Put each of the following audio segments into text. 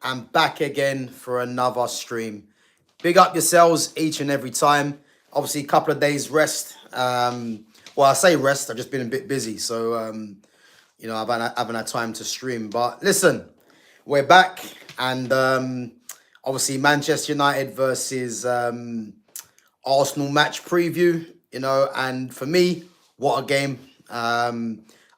and back again for another stream. Big up yourselves each and every time. Obviously, a couple of days rest. Well, I say rest. I've just been a bit busy, so I haven't had time to stream. But listen, we're back, and obviously Manchester United versus Arsenal match preview. And for me, what a game!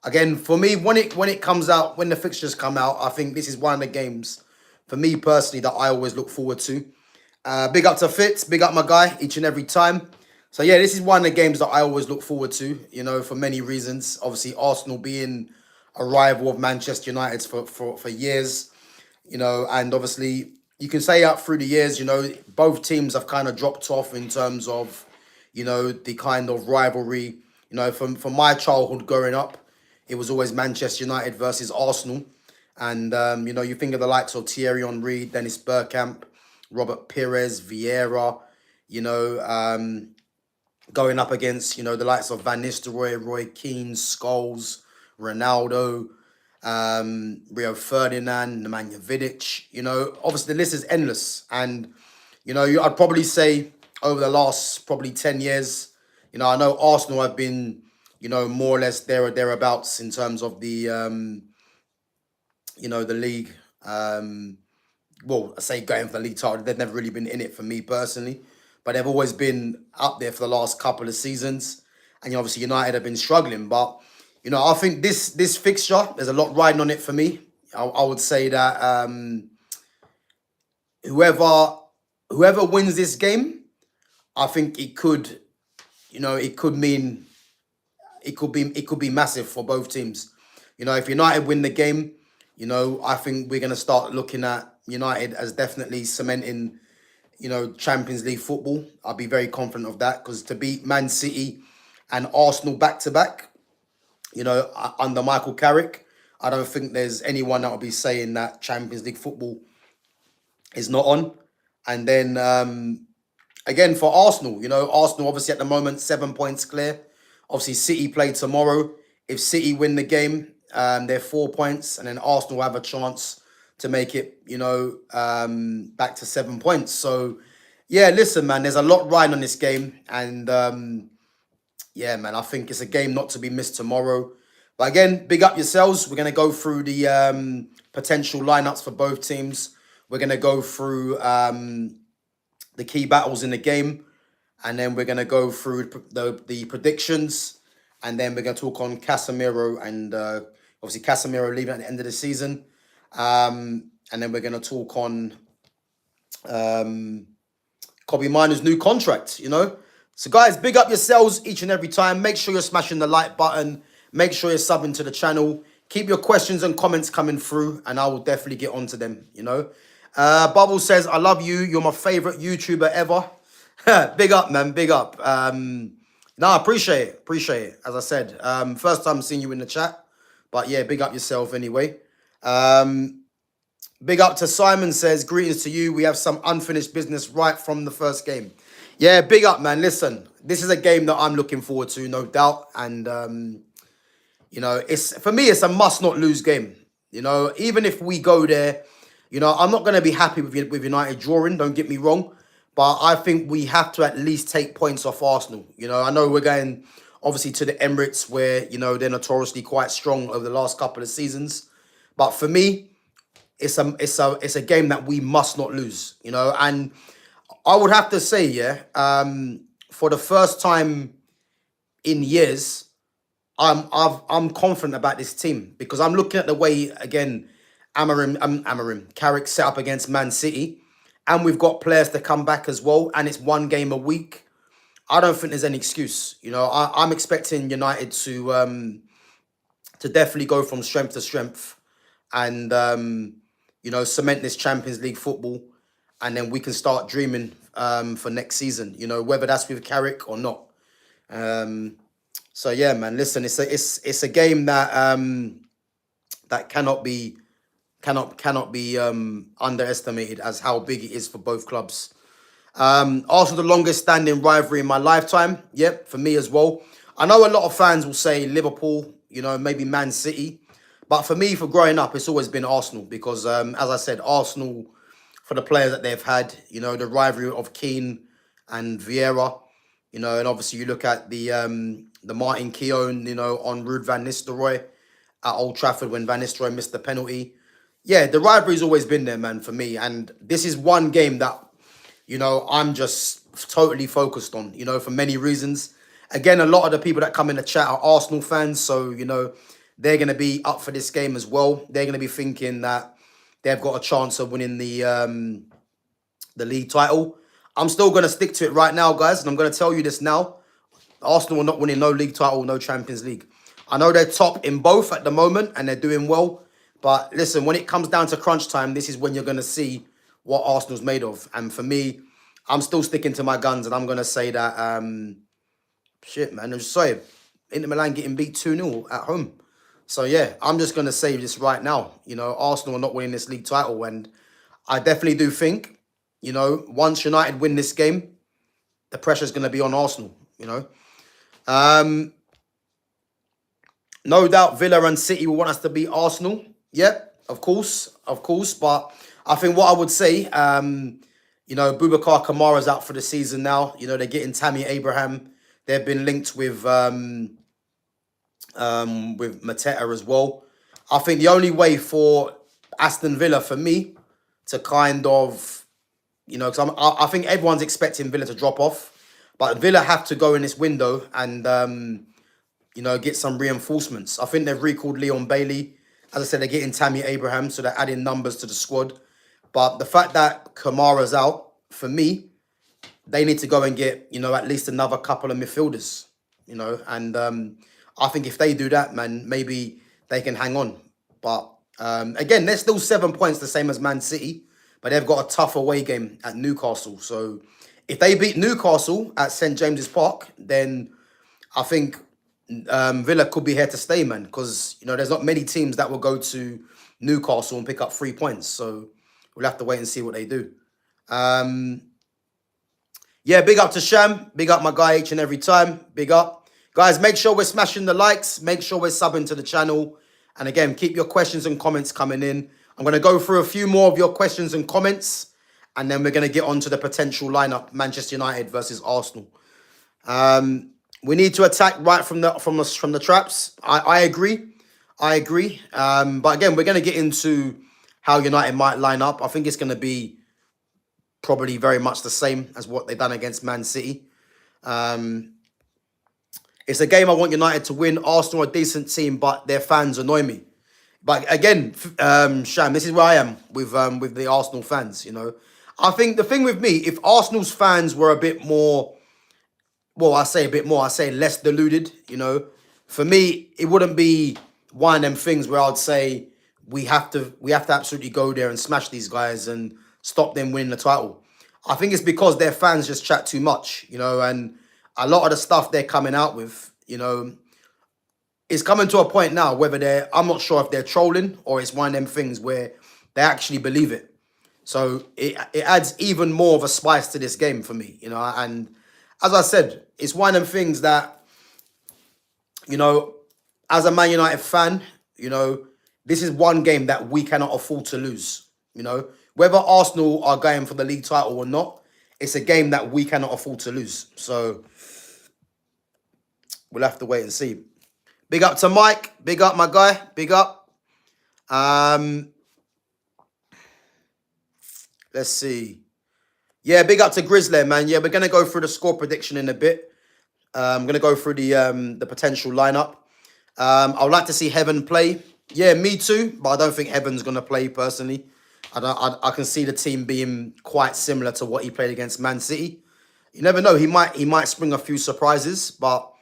Again, for me, when it comes out, when the fixtures come out, I think this is one of the games for me personally that I always look forward to. Big up to Fitz, big up my guy each and every time. So yeah, this is one of the games that I always look forward to, for many reasons. Obviously, Arsenal being a rival of Manchester United's for years, and obviously you can say out through the years, both teams have kind of dropped off in terms of, the kind of rivalry. From my childhood growing up, it was always Manchester United versus Arsenal. And, you think of the likes of Thierry Henry, Dennis Bergkamp, Robert Pires, Vieira, going up against, the likes of Van Nistelrooy, Roy Keane, Scholes, Ronaldo, Rio Ferdinand, Nemanja Vidic. Obviously the list is endless. And, I'd probably say over the last probably 10 years, I know Arsenal have been, more or less there or thereabouts in terms of the, the league. Well, I say going for the league title, they've never really been in it for me personally, but they've always been up there for the last couple of seasons. And obviously United have been struggling, but I think this fixture, there's a lot riding on it for me. I would say that whoever wins this game, I think it could, it could be massive for both teams. If United win the game, I think we're going to start looking at United as definitely cementing, Champions League football. I'll be very confident of that, because to beat Man City and Arsenal back-to-back, under Michael Carrick, I don't think there's anyone that will be saying that Champions League football is not on. And then, again, for Arsenal, Arsenal obviously at the moment, 7 points clear. Obviously, City play tomorrow. If City win the game, they're 4 points, and then Arsenal have a chance to make it, back to 7 points. So, yeah, listen, man, there's a lot riding on this game, and yeah, man, I think it's a game not to be missed tomorrow. But again, big up yourselves. We're gonna go through the potential lineups for both teams. We're gonna go through the key battles in the game, and then we're gonna go through the predictions. And then we're going to talk on Casemiro and obviously Casemiro leaving at the end of the season. And then we're going to talk on Kobbie Minor's new contract, So guys, big up yourselves each and every time. Make sure you're smashing the like button. Make sure you're subbing to the channel. Keep your questions and comments coming through, and I will definitely get onto them, Bubble says, I love you. You're my favorite YouTuber ever. Big up, man. Big up. No, I appreciate it. Appreciate it. As I said, first time seeing you in the chat. But yeah, big up yourself anyway. Big up to Simon says, greetings to you. We have some unfinished business right from the first game. Yeah, big up, man. Listen, this is a game that I'm looking forward to, no doubt. And, it's for me, it's a must not lose game. Even if we go there, I'm not going to be happy with United drawing, don't get me wrong. But I think we have to at least take points off Arsenal. I know we're going, obviously, to the Emirates where, they're notoriously quite strong over the last couple of seasons. But for me, it's a game that we must not lose, And I would have to say, for the first time in years, I'm confident about this team, because I'm looking at the way, again, Carrick set up against Man City. And we've got players to come back as well. And it's one game a week. I don't think there's any excuse. I'm expecting United to definitely go from strength to strength. And, cement this Champions League football. And then we can start dreaming for next season. Whether that's with Carrick or not. So, yeah, man, listen, it's a game that that cannot be underestimated as how big it is for both clubs. Also, the longest standing rivalry in my lifetime. Yep, for me as well. I know a lot of fans will say Liverpool, maybe Man City. But for me, for growing up, it's always been Arsenal because, as I said, Arsenal, for the players that they've had, the rivalry of Keane and Vieira, and obviously you look at the Martin Keown, on Ruud van Nistelrooy at Old Trafford when Van Nistelrooy missed the penalty. Yeah, the rivalry's always been there, man, for me. And this is one game that, I'm just totally focused on, for many reasons. Again, a lot of the people that come in the chat are Arsenal fans, so, they're going to be up for this game as well. They're going to be thinking that they've got a chance of winning the league title. I'm still going to stick to it right now, guys, and I'm going to tell you this now. Arsenal are not winning no league title, no Champions League. I know they're top in both at the moment, and they're doing well. But listen, when it comes down to crunch time, this is when you're going to see what Arsenal's made of. And for me, I'm still sticking to my guns, and I'm going to say that, shit, man, I'm just sorry. Inter Milan getting beat 2-0 at home. So, yeah, I'm just going to say this right now. Arsenal are not winning this league title. And I definitely do think, once United win this game, the pressure's going to be on Arsenal, No doubt Villa and City will want us to beat Arsenal. Yep, of course. But I think what I would say, Boubacar Kamara's out for the season now. They're getting Tammy Abraham. They've been linked with Mateta as well. I think the only way for Aston Villa, for me, to kind of, because I think everyone's expecting Villa to drop off, but Villa have to go in this window and, get some reinforcements. I think they've recalled Leon Bailey. As I said, they're getting Tammy Abraham, so they're adding numbers to the squad. But the fact that Kamara's out, for me, they need to go and get, at least another couple of midfielders, and I think if they do that, man, maybe they can hang on. But again, they're still 7 points, the same as Man City, but they've got a tough away game at Newcastle. So if they beat Newcastle at St. James's Park, then I think Villa could be here to stay, man, because, there's not many teams that will go to Newcastle and pick up 3 points. So we'll have to wait and see what they do. Yeah, big up to Sham. Big up my guy each and every time. Big up. Guys, make sure we're smashing the likes. Make sure we're subbing to the channel. And again, keep your questions and comments coming in. I'm going to go through a few more of your questions and comments. And then we're going to get on to the potential lineup, Manchester United versus Arsenal. We need to attack right from the traps. I agree. But again, we're going to get into how United might line up. I think it's going to be probably very much the same as what they've done against Man City. It's a game I want United to win. Arsenal are a decent team, but their fans annoy me. But again, Sham, this is where I am with the Arsenal fans, I think the thing with me, if Arsenal's fans were a bit more, I say less deluded, for me, it wouldn't be one of them things where I'd say we have to absolutely go there and smash these guys and stop them winning the title. I think it's because their fans just chat too much, and a lot of the stuff they're coming out with, is coming to a point now whether I'm not sure if they're trolling or it's one of them things where they actually believe it. So it adds even more of a spice to this game for me, and as I said, it's one of them things that, as a Man United fan, this is one game that we cannot afford to lose, whether Arsenal are going for the league title or not, it's a game that we cannot afford to lose. So we'll have to wait and see. Big up to Mike. Big up, my guy. Big up. Let's see. Yeah, big up to Grizzly, man. Yeah, we're going to go through the score prediction in a bit. I'm going to go through the potential lineup. I would like to see Heaven play. Yeah, me too. But I don't think Heaven's going to play personally. I can see the team being quite similar to what he played against Man City. You never know. He might spring a few surprises, but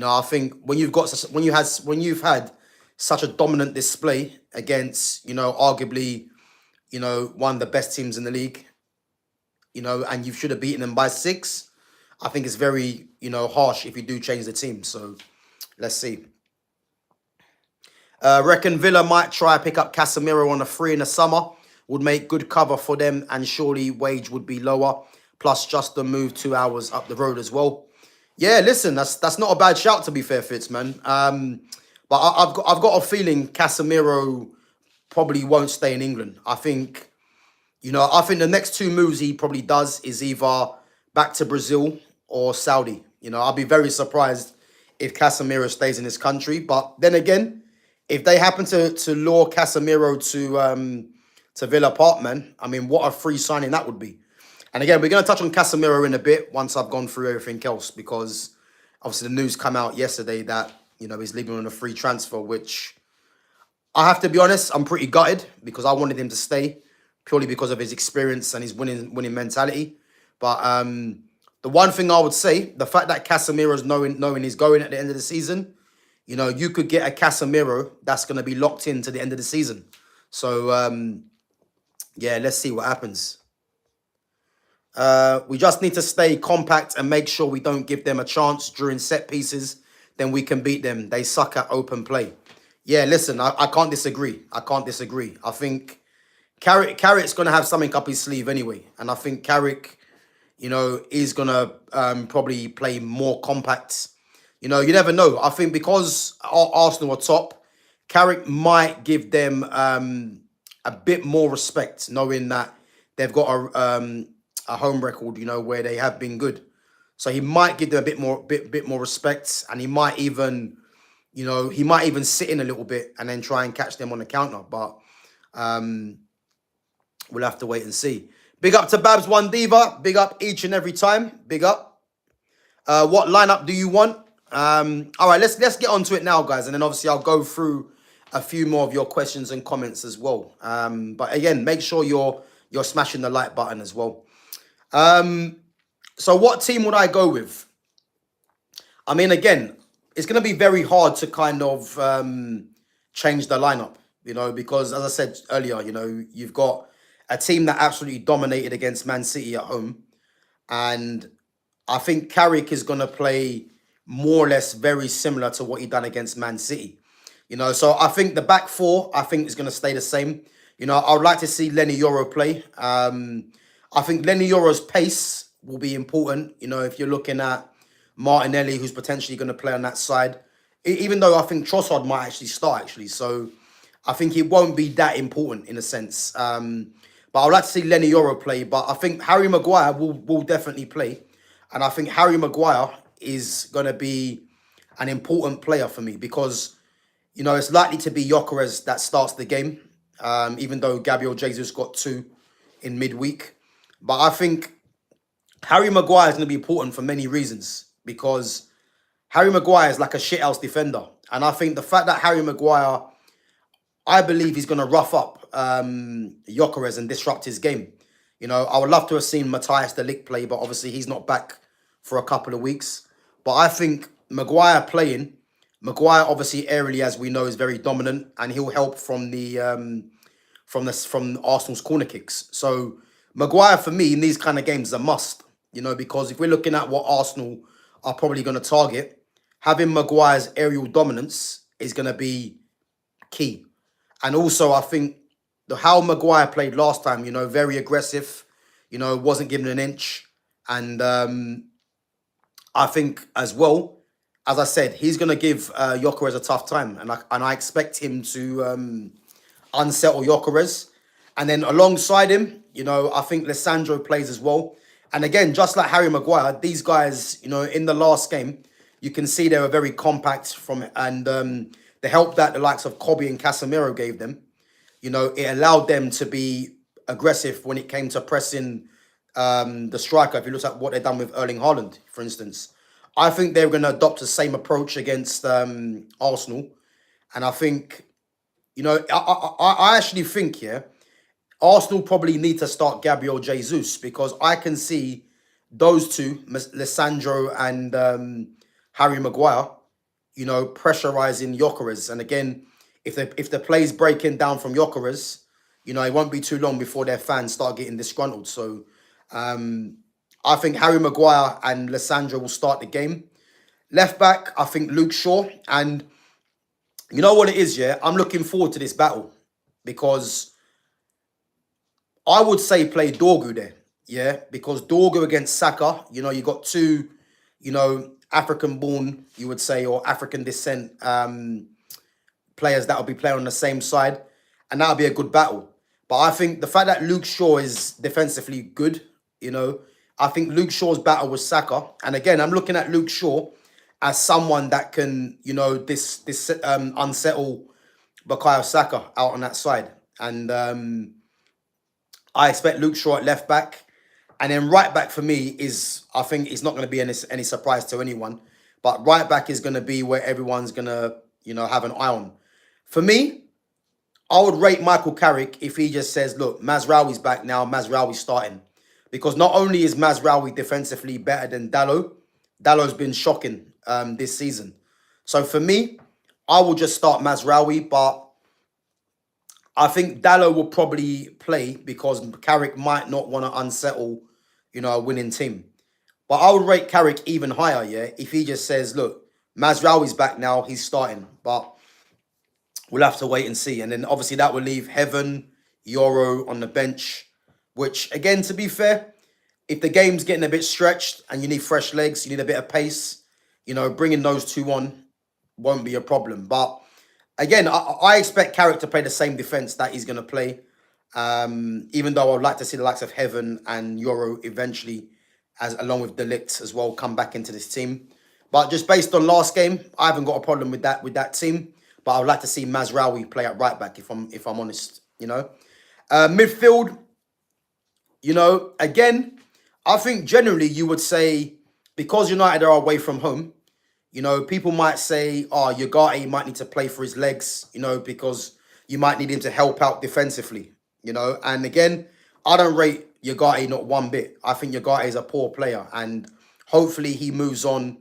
I think when you've had such a dominant display against arguably one of the best teams in the league, and you should have beaten them by 6. I think it's very harsh if you do change the team. So let's see. Reckon Villa might try to pick up Casemiro on a free in the summer. Would make good cover for them, and surely wage would be lower. Plus, just the move 2 hours up the road as well. Yeah, listen, that's not a bad shout, to be fair, Fitz, man. But But I've got a feeling Casemiro probably won't stay in England. I think the next two moves he probably does is either back to Brazil or Saudi. I'll be very surprised if Casemiro stays in this country. But then again, if they happen to lure Casemiro to Villa Park, man, I mean, what a free signing that would be. And again, we're going to touch on Casemiro in a bit once I've gone through everything else, because obviously the news come out yesterday that, he's leaving on a free transfer, which I have to be honest, I'm pretty gutted because I wanted him to stay purely because of his experience and his winning mentality. But the one thing I would say, the fact that Casemiro's knowing he's going at the end of the season, you could get a Casemiro that's going to be locked in to the end of the season. So, yeah, let's see what happens. We just need to stay compact and make sure we don't give them a chance during set pieces. Then we can beat them. They suck at open play. Yeah, listen, I can't disagree. I think Carrick's going to have something up his sleeve anyway. And I think Carrick, is going to probably play more compact. You never know. I think because Arsenal are top, Carrick might give them a bit more respect, knowing that they've got a home record, where they have been good. So he might give them a bit more respect, and he might even sit in a little bit and then try and catch them on the counter. But we'll have to wait and see. Big up to Babs One Diva. Big up each and every time. Big up. What lineup do you want? All right, let's get on to it now, guys, and then obviously I'll go through a few more of your questions and comments as well. But again, make sure you're smashing the like button as well. So what team would I go with? I mean, again, it's going to be very hard to kind of change the lineup, because as I said earlier, you've got a team that absolutely dominated against Man City at home. And I think Carrick is going to play more or less very similar to what he done against Man City. So I think the back four, I think is going to stay the same. I would like to see Lenny Yoro play. I think Lenny Yoro's pace will be important. If you're looking at Martinelli, who's potentially going to play on that side, even though I think Trossard might actually start, So I think it won't be that important in a sense. But I would like to see Lenny Yoro play. But I think Harry Maguire will definitely play. And I think Harry Maguire is going to be an important player for me because, it's likely to be Gyökeres that starts the game, even though Gabriel Jesus got 2 in midweek. But I think Harry Maguire is going to be important for many reasons because Harry Maguire is like a shithouse defender. And I think the fact that Harry Maguire, I believe he's going to rough up Gyökeres and disrupt his game. I would love to have seen Matthias de Ligt play, but obviously he's not back for a couple of weeks. But I think Maguire playing, Maguire obviously aerially, as we know, is very dominant, and he'll help from Arsenal's corner kicks. So Maguire for me in these kind of games is a must, because if we're looking at what Arsenal are probably going to target, having Maguire's aerial dominance is going to be key. And also I think how Maguire played last time, very aggressive, wasn't given an inch. And I think as well, as I said, he's going to give Gyökeres a tough time. And I expect him to unsettle Gyökeres. And then alongside him, I think Lissandro plays as well. And again, just like Harry Maguire, these guys, in the last game, you can see they were very compact and the help that the likes of Kobbie and Casemiro gave them, it allowed them to be aggressive when it came to pressing the striker. If you look at what they've done with Erling Haaland, for instance, I think they're going to adopt the same approach against Arsenal. And I think, I actually think, Arsenal probably need to start Gabriel Jesus because I can see those two, Lissandro and Harry Maguire, pressurising Gyökeres. And again, if the play's breaking down from Gyökeres, it won't be too long before their fans start getting disgruntled. So I think Harry Maguire and Lissandro will start the game. Left back, I think Luke Shaw. And you know what it is, I'm looking forward to this battle because I would say play Dorgu there, because Dorgu against Saka, you got two, African-born, you would say, or African descent players that will be playing on the same side, and that'll be a good battle. But I think the fact that Luke Shaw is defensively good, you know, I think Luke Shaw's battle with Saka, and again, I'm looking at Luke Shaw as someone that can, you know, this unsettle Bukayo Saka out on that side, and I expect Luke Shaw at left back. And then right back for me is, I think it's not going to be any surprise to anyone. But right back is going to be where everyone's going to, you know, have an eye on. For me, I would rate Michael Carrick if he just says, look, Mazraoui's back now, Mazraoui's starting. Because not only is Mazraoui defensively better than Dallow's been shocking this season. So for me, I will just start Mazraoui, but I think Dallo will probably play because Carrick might not want to unsettle, you know, a winning team. But I would rate Carrick even higher, yeah, if he just says, look, Mazraoui's back now, he's starting. But we'll have to wait and see. And then obviously that will leave Heaven, Euro on the bench, which, again, to be fair, if the game's getting a bit stretched and you need fresh legs, you need a bit of pace, you know, bringing those two on won't be a problem. But again, I expect Carrick to play the same defence that he's going to play. Even though I'd like to see the likes of Heaven and Euro eventually, along with Delict as well, come back into this team. But just based on last game, I haven't got a problem with that team. But I would like to see Mazraoui play at right back, if I'm honest, you know. Midfield, you know, again, I think generally you would say, because United are away from home, you know, people might say, oh, Ugarte might need to play for his legs, you know, because you might need him to help out defensively, you know. And again, I don't rate Ugarte not one bit. I think Ugarte is a poor player, and hopefully he moves on.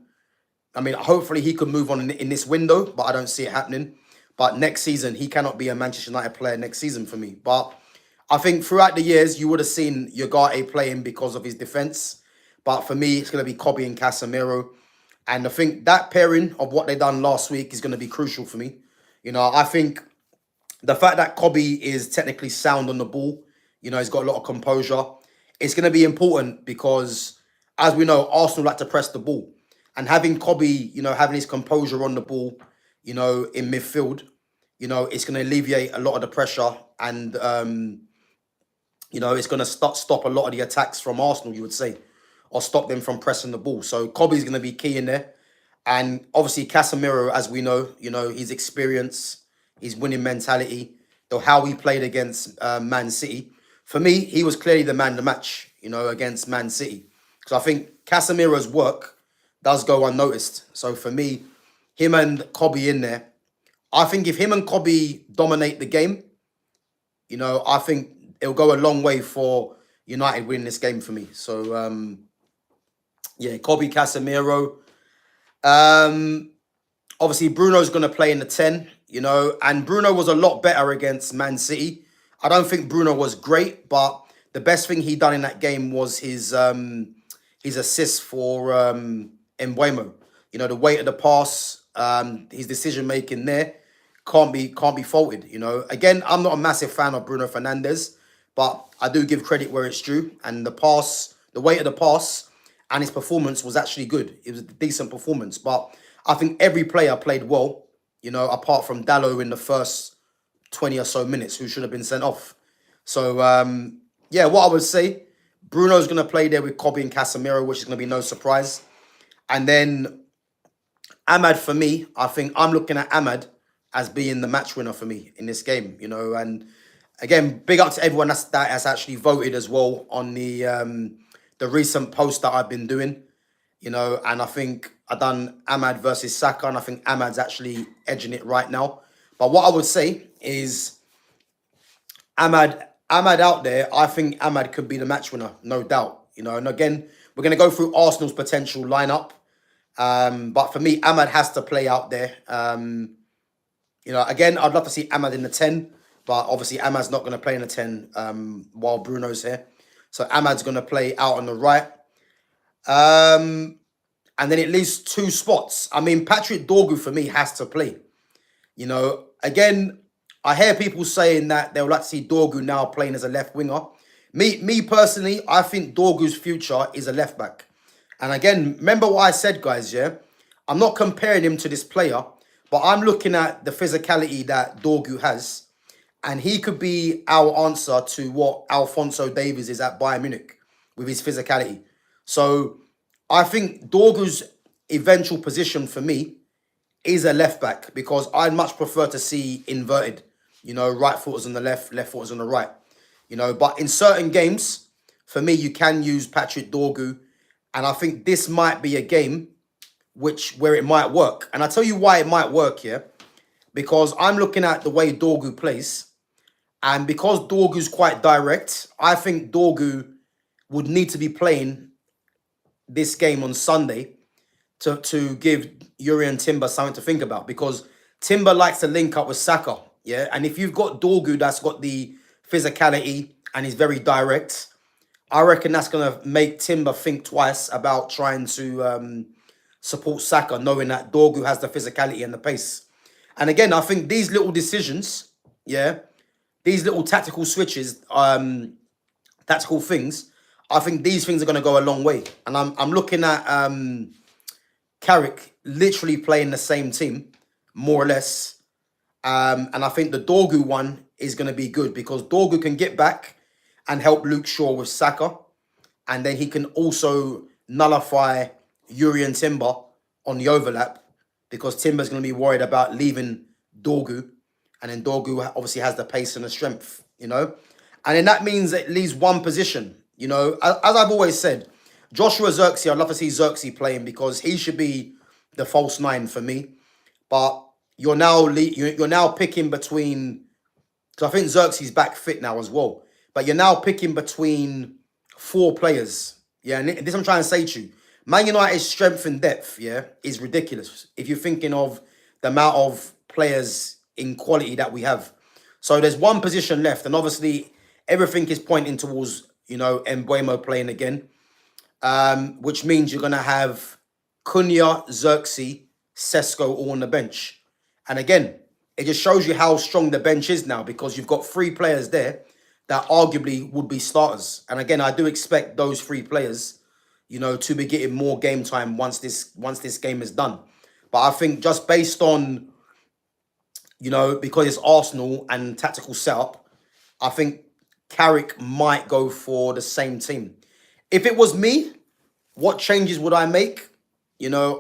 I mean, hopefully he could move on in this window, but I don't see it happening. But next season, he cannot be a Manchester United player next season for me. But I think throughout the years, you would have seen Ugarte playing because of his defence. But for me, it's going to be Kobbie and Casemiro. And I think that pairing of what they done last week is going to be crucial for me. You know, I think the fact that Kobbie is technically sound on the ball, you know, he's got a lot of composure. It's going to be important because, as we know, Arsenal like to press the ball. And having Kobbie, you know, having his composure on the ball, you know, in midfield, you know, it's going to alleviate a lot of the pressure. And, you know, it's going to stop a lot of the attacks from Arsenal, you would say, or stop them from pressing the ball. So Kobbie's going to be key in there. And obviously Casemiro, as we know, you know, his experience, his winning mentality, though how he played against Man City. For me, he was clearly the man of the match, you know, against Man City. Because I think Casemiro's work does go unnoticed. So for me, him and Kobbie in there, I think if him and Kobbie dominate the game, you know, I think it'll go a long way for United winning this game for me. So, yeah, Kobbie, Casemiro. Obviously, Bruno's going to play in the 10, you know, and Bruno was a lot better against Man City. I don't think Bruno was great, but the best thing he done in that game was his assist for Mbeumo. You know, the weight of the pass, his decision making there can't be faulted. You know, again, I'm not a massive fan of Bruno Fernandes, but I do give credit where it's due. And the pass, the weight of the pass, and his performance was actually good. It was a decent performance, but I think every player played well. You know, apart from Dallo in the first 20 or so minutes, who should have been sent off. So yeah, what I would say, Bruno's going to play there with Kobbie and Casemiro, which is going to be no surprise. And then Ahmad, for me, I think I'm looking at Ahmad as being the match winner for me in this game, you know. And again, big up to everyone that has actually voted as well on the recent post that I've been doing, you know. And I think I've done Ahmad versus Saka, and I think Ahmad's actually edging it right now. But what I would say is Ahmad out there, I think Ahmad could be the match winner, no doubt. You know, and again, we're going to go through Arsenal's potential lineup. But for me, Ahmad has to play out there. You know, again, I'd love to see Ahmad in the 10, but obviously Ahmad's not going to play in the 10 while Bruno's here. So Ahmad's going to play out on the right. And then it leaves two spots. I mean, Patrick Dorgu, for me, has to play. You know, again, I hear people saying that they would like to see Dorgu now playing as a left winger. Me personally, I think Dorgu's future is a left back. And again, remember what I said, guys, yeah? I'm not comparing him to this player, But I'm looking at the physicality that Dorgu has, and he could be our answer to what Alphonso Davies is at Bayern Munich with his physicality. So I think Dorgu's eventual position for me is a left back because I'd much prefer to see inverted, right footers on the left, left footers on the right, But in certain games, for me, you can use Patrick Dorgu, and I think this might be a game where it might work. And I tell you why it might work here, because I'm looking at the way Dorgu plays, and because Dorgu's quite direct, I think Dorgu would need to be playing this game on Sunday to give Urian Timber something to think about, because Timber likes to link up with Saka, yeah? And if you've got Dorgu that's got the physicality and is very direct, I reckon that's going to make Timber think twice about trying to support Saka, knowing that Dorgu has the physicality and the pace. And again, I think these little decisions, yeah, these little tactical switches, tactical things, I think these things are going to go a long way. And I'm looking at Carrick literally playing the same team, more or less. And I think the Dorgu one is going to be good because Dorgu can get back and help Luke Shaw with Saka. And then he can also nullify Urian Timber on the overlap because Timber's going to be worried about leaving Dorgu. And then Dorgu obviously has the pace and the strength, And then that means it leaves one position, As I've always said, Joshua Zirkzee, I'd love to see Zirkzee playing because he should be the false nine for me. But you're now picking between, because I think Zirkzee's back fit now as well. But you're now picking between 4 players. Yeah, and this I'm trying to say to you. Man United's strength and depth, yeah, is ridiculous. If you're thinking of the amount of players in quality that we have. So there's one position left. And obviously, everything is pointing towards, Mbeumo playing again. Which means you're going to have Cunha, Zirkzee, Sesko all on the bench. And again, it just shows you how strong the bench is now because you've got 3 players there that arguably would be starters. And again, I do expect those 3 players, to be getting more game time once this game is done. But I think just based on, because it's Arsenal and tactical setup, I think Carrick might go for the same team. If it was me, what changes would I make? I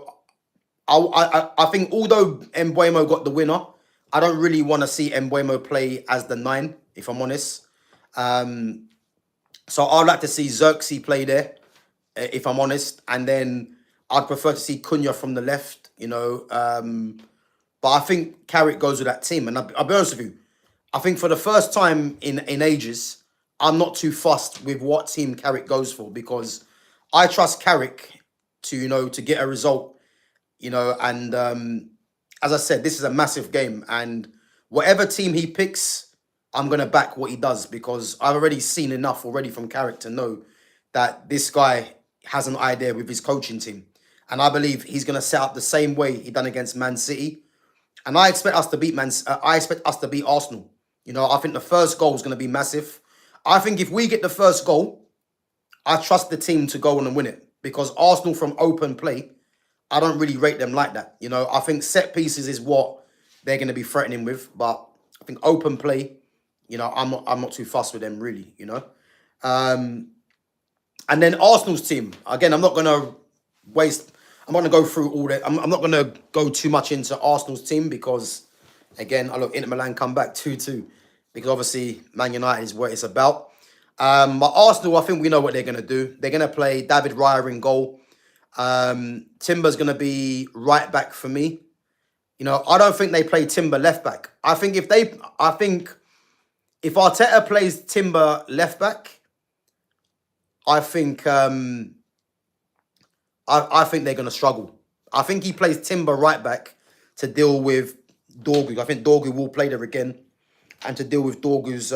think although Mbeumo got the winner, I don't really want to see Mbeumo play as the 9, if I'm honest. So I'd like to see Zirkzee play there, if I'm honest. And then I'd prefer to see Cunha from the left, But I think Carrick goes with that team. And I'll be honest with you, I think for the first time in ages, I'm not too fussed with what team Carrick goes for because I trust Carrick to get a result, and as I said, this is a massive game and whatever team he picks, I'm going to back what he does because I've already seen enough already from Carrick to know that this guy has an idea with his coaching team. And I believe he's going to set up the same way he done against Man City. And I expect us to beat Arsenal. I think the first goal is going to be massive. I think if we get the first goal, I trust the team to go on and win it because Arsenal from open play, I don't really rate them like that. I think set pieces is what they're going to be threatening with, but I think open play, I'm not too fussed with them really, And then Arsenal's team, again, I'm not going to go through all that. I'm not going to go too much into Arsenal's team because, again, I look Inter Milan come back 2-2 because obviously Man United is what it's about. But Arsenal, I think we know what they're going to do. They're going to play David Raya in goal. Timber's going to be right back for me. I don't think they play Timber left back. I think if Arteta plays Timber left back, I think they're going to struggle. I think he plays Timber right back to deal with Dorgu. I think Dorgu will play there again and to deal with Dorgu's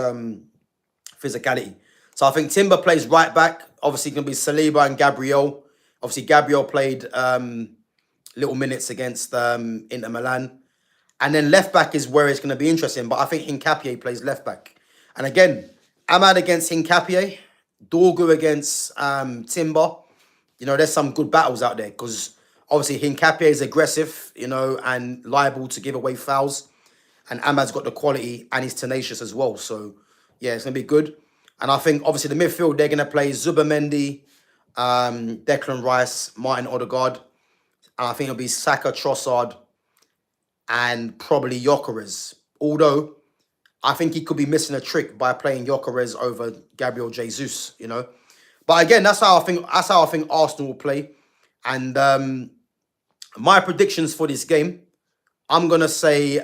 physicality. So I think Timber plays right back. Obviously, going to be Saliba and Gabriel. Obviously, Gabriel played little minutes against Inter Milan. And then left back is where it's going to be interesting. But I think Hincapié plays left back. And again, Ahmad against Hincapié. Dorgu against Timber. There's some good battles out there. Because Obviously, Hincapié is aggressive, you know, and liable to give away fouls. And Ahmad's got the quality and he's tenacious as well. So, yeah, it's going to be good. And I think, obviously, the midfield, they're going to play Zubamendi, Declan Rice, Martin Odegaard. And I think it'll be Saka, Trossard, and probably Gyökeres. Although, I think he could be missing a trick by playing Gyökeres over Gabriel Jesus, you know. But again, that's how I think Arsenal will play. And my predictions for this game, I'm gonna say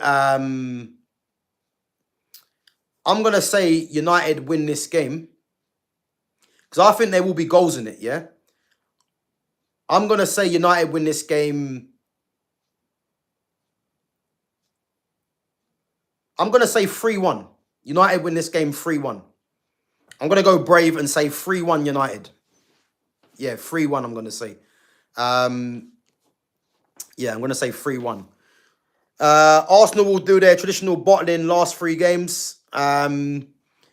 United win this game because I think there will be goals in it. Yeah, I'm gonna say United win this game. I'm gonna say 3-1. United win this game 3-1. I'm gonna go brave and say 3-1 United. Yeah, 3-1. I'm gonna say. Yeah, I'm gonna say 3-1. Arsenal will do their traditional bottling last 3 games. Yeah,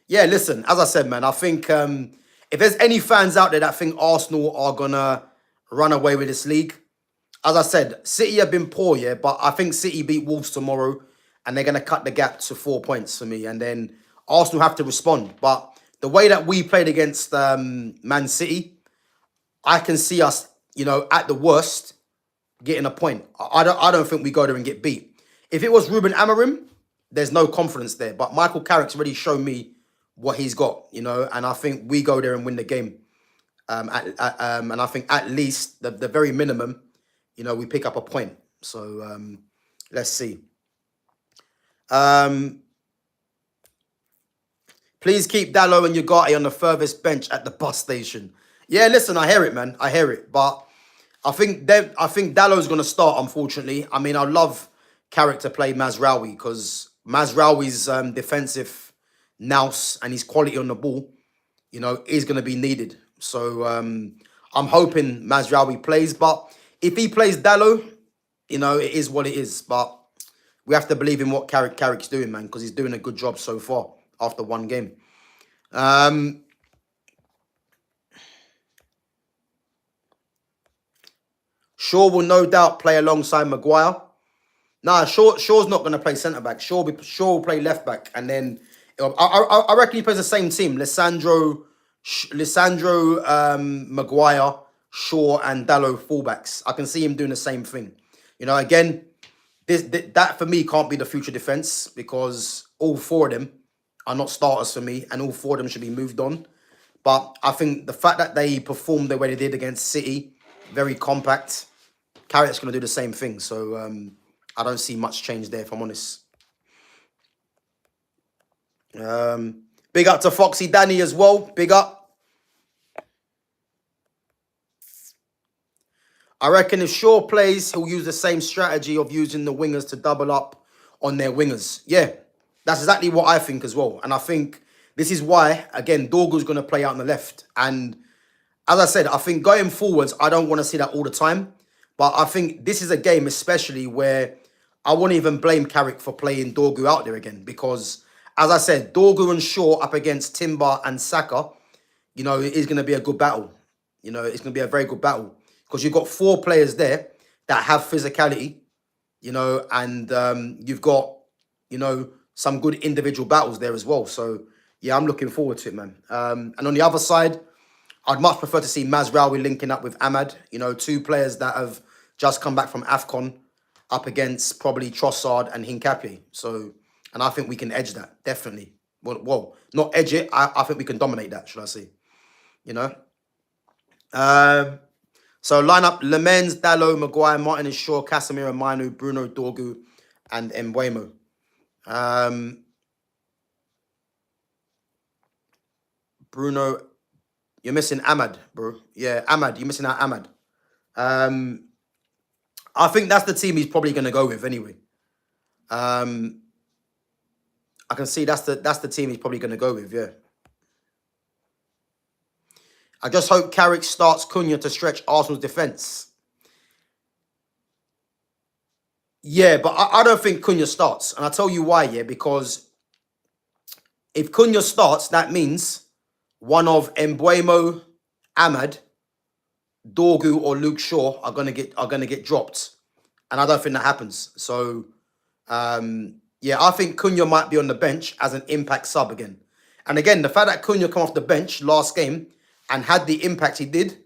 listen, as I said, man, I think if there's any fans out there that think Arsenal are going to run away with this league, as I said, City have been poor, yeah, but I think City beat Wolves tomorrow and they're going to cut the gap to 4 points for me. And then Arsenal have to respond. But the way that we played against Man City, I can see us, you know, at the worst, getting a point. I don't think we go there and get beat. If it was Ruben Amorim, there's no confidence there. But Michael Carrick's already shown me what he's got, you know, and I think we go there and win the game. And I think at least the very minimum, you know, we pick up a point. So let's see. Please keep Dallo and Ugarte on the furthest bench at the bus station. Yeah, listen, I hear it, man. I hear it. But I think Dallo's going to start, unfortunately. I mean, I love Carrick to play Mazraoui because Mazraoui's defensive nous and his quality on the ball, you know, is going to be needed. So I'm hoping Mazraoui plays. But if he plays Dallo, you know, it is what it is. But we have to believe in what Carrick's doing, man, because he's doing a good job so far after 1 game. Shaw will no doubt play alongside Maguire. Nah, Shaw's not going to play centre-back. Shaw will play left-back. And then I reckon he plays the same team. Lissandro, Maguire, Shaw, and Dallo fullbacks. I can see him doing the same thing. You know, again, that for me can't be the future defence because all 4 of them are not starters for me and all 4 of them should be moved on. But I think the fact that they performed the way they did against City, very compact, Carrick's going to do the same thing. So I don't see much change there, if I'm honest. Big up to Foxy Danny as well. Big up. I reckon if Shaw plays, he'll use the same strategy of using the wingers to double up on their wingers. Yeah, that's exactly what I think as well. And I think this is why, again, Dorgu's going to play out on the left. And as I said, I think going forwards, I don't want to see that all the time. But I think this is a game especially where I won't even blame Carrick for playing Dorgu out there again. Because, as I said, Dorgu and Shaw up against Timber and Saka, you know, it is going to be a good battle. You know, it's going to be a very good battle. Because you've got 4 players there that have physicality, you know, and you've got, you know, some good individual battles there as well. So, yeah, I'm looking forward to it, man. And on the other side, I'd much prefer to see Mazraoui linking up with Ahmad. You know, 2 players that have just come back from AFCON up against probably Trossard and Hincapié. So, and I think we can edge that, definitely. Well, not edge it. I think we can dominate that, should I say. You know? So line up Lemens, Dallo, Maguire, Martin and Shaw, Casemiro, Manu, Bruno, Dorgu, and Mbeumo. Bruno, you're missing Ahmad, bro. Yeah, Ahmad, you're missing out Ahmad. I think that's the team he's probably going to go with anyway. I can see that's the team he's probably going to go with, yeah. I just hope Carrick starts Cunha to stretch Arsenal's defence. Yeah, but I don't think Cunha starts. And I'll tell you why, yeah, because if Cunha starts, that means one of Mbeumo, Ahmad, Dorgu or Luke Shaw are gonna get dropped, and I don't think that happens. So yeah, I think Cunha might be on the bench as an impact sub again. And again, the fact that Cunha come off the bench last game and had the impact he did,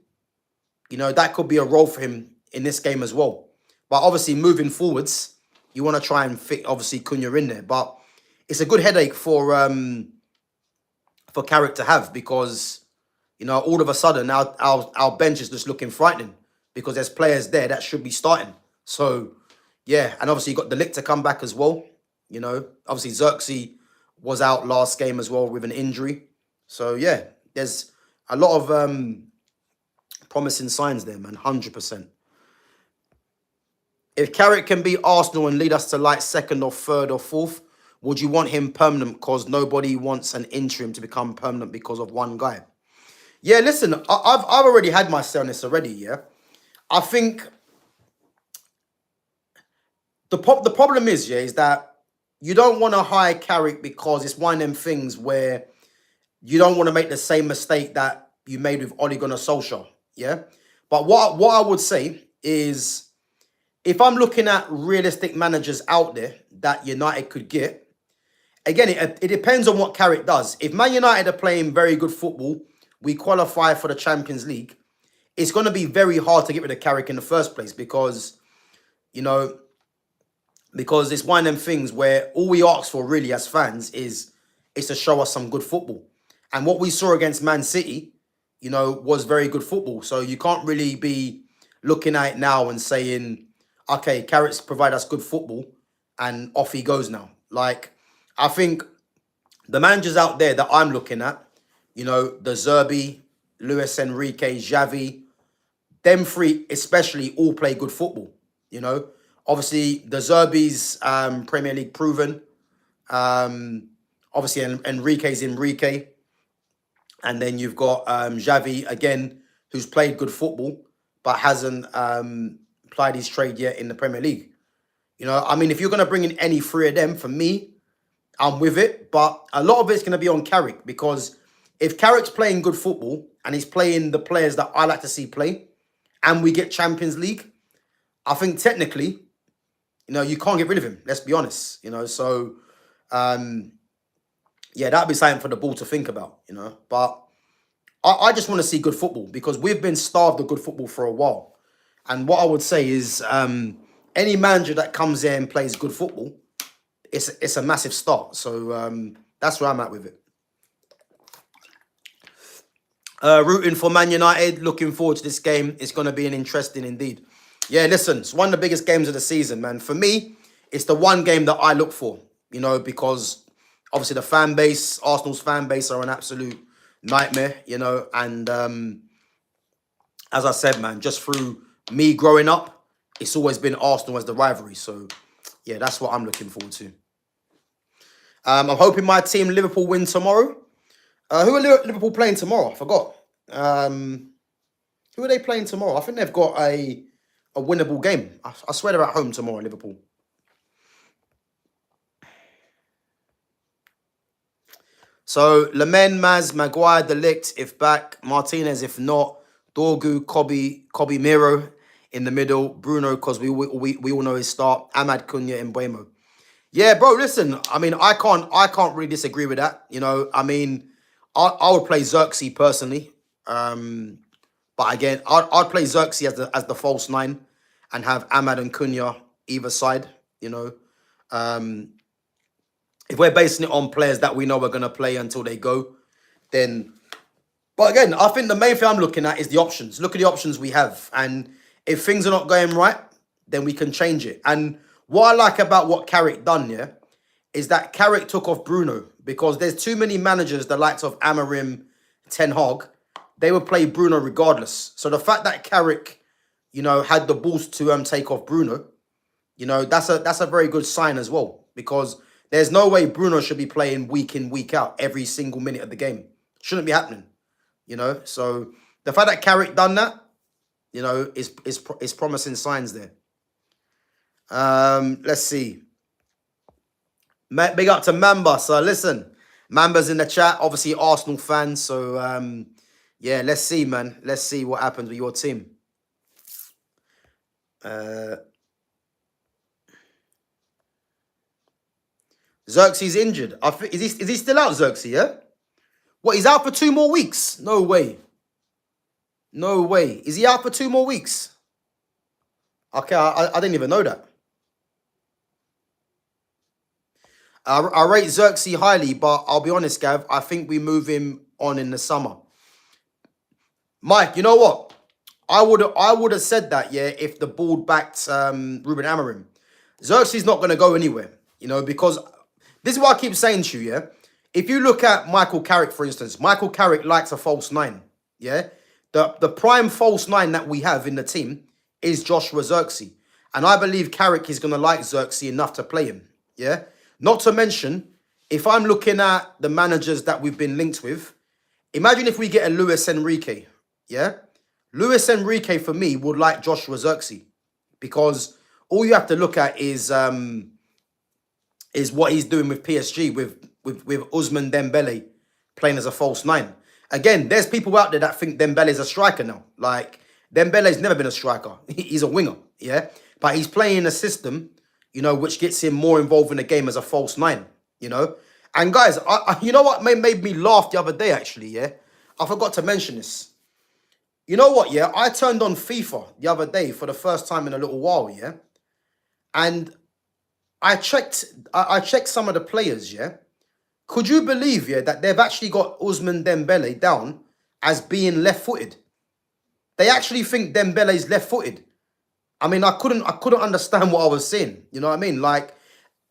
that could be a role for him in this game as well. But obviously, moving forwards, you want to try and fit obviously Cunha in there. But it's a good headache for Carrick to have, because all of a sudden our bench is just looking frightening because there's players there that should be starting. So yeah, and obviously you got the Ligt to come back as well. Obviously Xerxes was out last game as well with an injury. So yeah, there's a lot of promising signs there, man. 100%. If Carrick can beat Arsenal and lead us to like second or third or fourth, would you want him permanent? Because nobody wants an interim to become permanent because of one guy. Yeah, listen, I've already had my say on this already. Yeah, I think the problem is that you don't want to hire Carrick because it's one of them things where you don't want to make the same mistake that you made with Ole Gunnar Solskjaer. Yeah, but what I would say is, if I'm looking at realistic managers out there that United could get, again, it depends on what Carrick does. If Man United are playing very good football, we qualify for the Champions League, it's going to be very hard to get rid of Carrick in the first place because it's one of them things where all we ask for really as fans is to show us some good football. And what we saw against Man City, was very good football. So you can't really be looking at it now and saying, okay, Carrick's provide us good football and off he goes now. Like, I think the managers out there that I'm looking at, the Zerbi, Luis Enrique, Xavi, them three especially all play good football. Obviously the Zerbi's Premier League proven. Obviously Enrique's Enrique. And then you've got Xavi again, who's played good football, but hasn't applied his trade yet in the Premier League. If you're going to bring in any three of them, for me, I'm with it. But a lot of it's going to be on Carrick, because if Carrick's playing good football and he's playing the players that I like to see play, and we get Champions League, I think technically, you can't get rid of him. Let's be honest. So yeah, that'd be something for the ball to think about. But I just want to see good football, because we've been starved of good football for a while. And what I would say is, any manager that comes in and plays good football, it's a massive start. So that's where I'm at with it. Rooting for Man United, looking forward to this game. It's going to be an interesting indeed. Yeah, listen, it's one of the biggest games of the season, man. For me, it's the one game that I look for, because obviously the fan base, Arsenal's fan base, are an absolute nightmare, and as I said, man, just through me growing up, it's always been Arsenal as the rivalry. So yeah, that's what I'm looking forward to. I'm hoping my team Liverpool win tomorrow. Who are Liverpool playing tomorrow? I forgot. Who are they playing tomorrow? I think they've got a winnable game. I swear they're at home tomorrow, Liverpool. So Lemon, Maz, Maguire, De Ligt if back, Martinez if not, Dorgu, Kobbie, Miro in the middle, Bruno, because we all know his start, Ahmad, Cunha, and Mbeumo. Yeah, bro, listen, I can't really disagree with that. I would play Xerxes personally. But again, I'd play Xerxes as the false nine and have Ahmad and Cunha either side, If we're basing it on players that we know are going to play until they go, then... But again, I think the main thing I'm looking at is the options. Look at the options we have. And if things are not going right, then we can change it. And what I like about what Carrick done, yeah, is that Carrick took off Bruno, because there's too many managers, the likes of Amorim, Ten Hag, they would play Bruno regardless. So the fact that Carrick, had the balls to take off Bruno, that's a very good sign as well, because there's no way Bruno should be playing week in, week out, every single minute of the game. Shouldn't be happening, So the fact that Carrick done that, is promising signs there. Let's see. Big up to Mamba. So listen, Mamba's in the chat, obviously Arsenal fan. So Yeah, let's see, man. Let's see what happens with your team. Xerxes injured. Is he still out, Xerxes? Yeah. What? He's out for 2 more weeks? No way. No way. Is he out for 2 more weeks? Okay, I didn't even know that. I rate Xerxes highly, but I'll be honest, Gav. I think we move him on in the summer. Mike, you know what? I would have said that, yeah, if the board backed Ruben Amorim. Xerxes not going to go anywhere, because this is what I keep saying to you, yeah. If you look at Michael Carrick, for instance, Michael Carrick likes a false nine, yeah. The prime false nine that we have in the team is Joshua Xerxes, and I believe Carrick is going to like Xerxes enough to play him, yeah. Not to mention, if I'm looking at the managers that we've been linked with, imagine if we get a Luis Enrique, yeah. Luis Enrique, for me, would like Joshua Xerxes because all you have to look at is what he's doing with PSG with Ousmane Dembele playing as a false nine. Again, there's people out there that think Dembele's a striker now. Like, Dembele's never been a striker. He's a winger, yeah? But he's playing in a system, which gets him more involved in the game as a false nine, And guys, you know what made me laugh the other day, actually, yeah? I forgot to mention this. You know what, yeah? I turned on FIFA the other day for the first time in a little while, yeah? And I checked some of the players, yeah? Could you believe, yeah, that they've actually got Ousmane Dembele down as being left-footed? They actually think Dembele's left-footed. I mean, I couldn't understand what I was saying. You know what I mean? Like,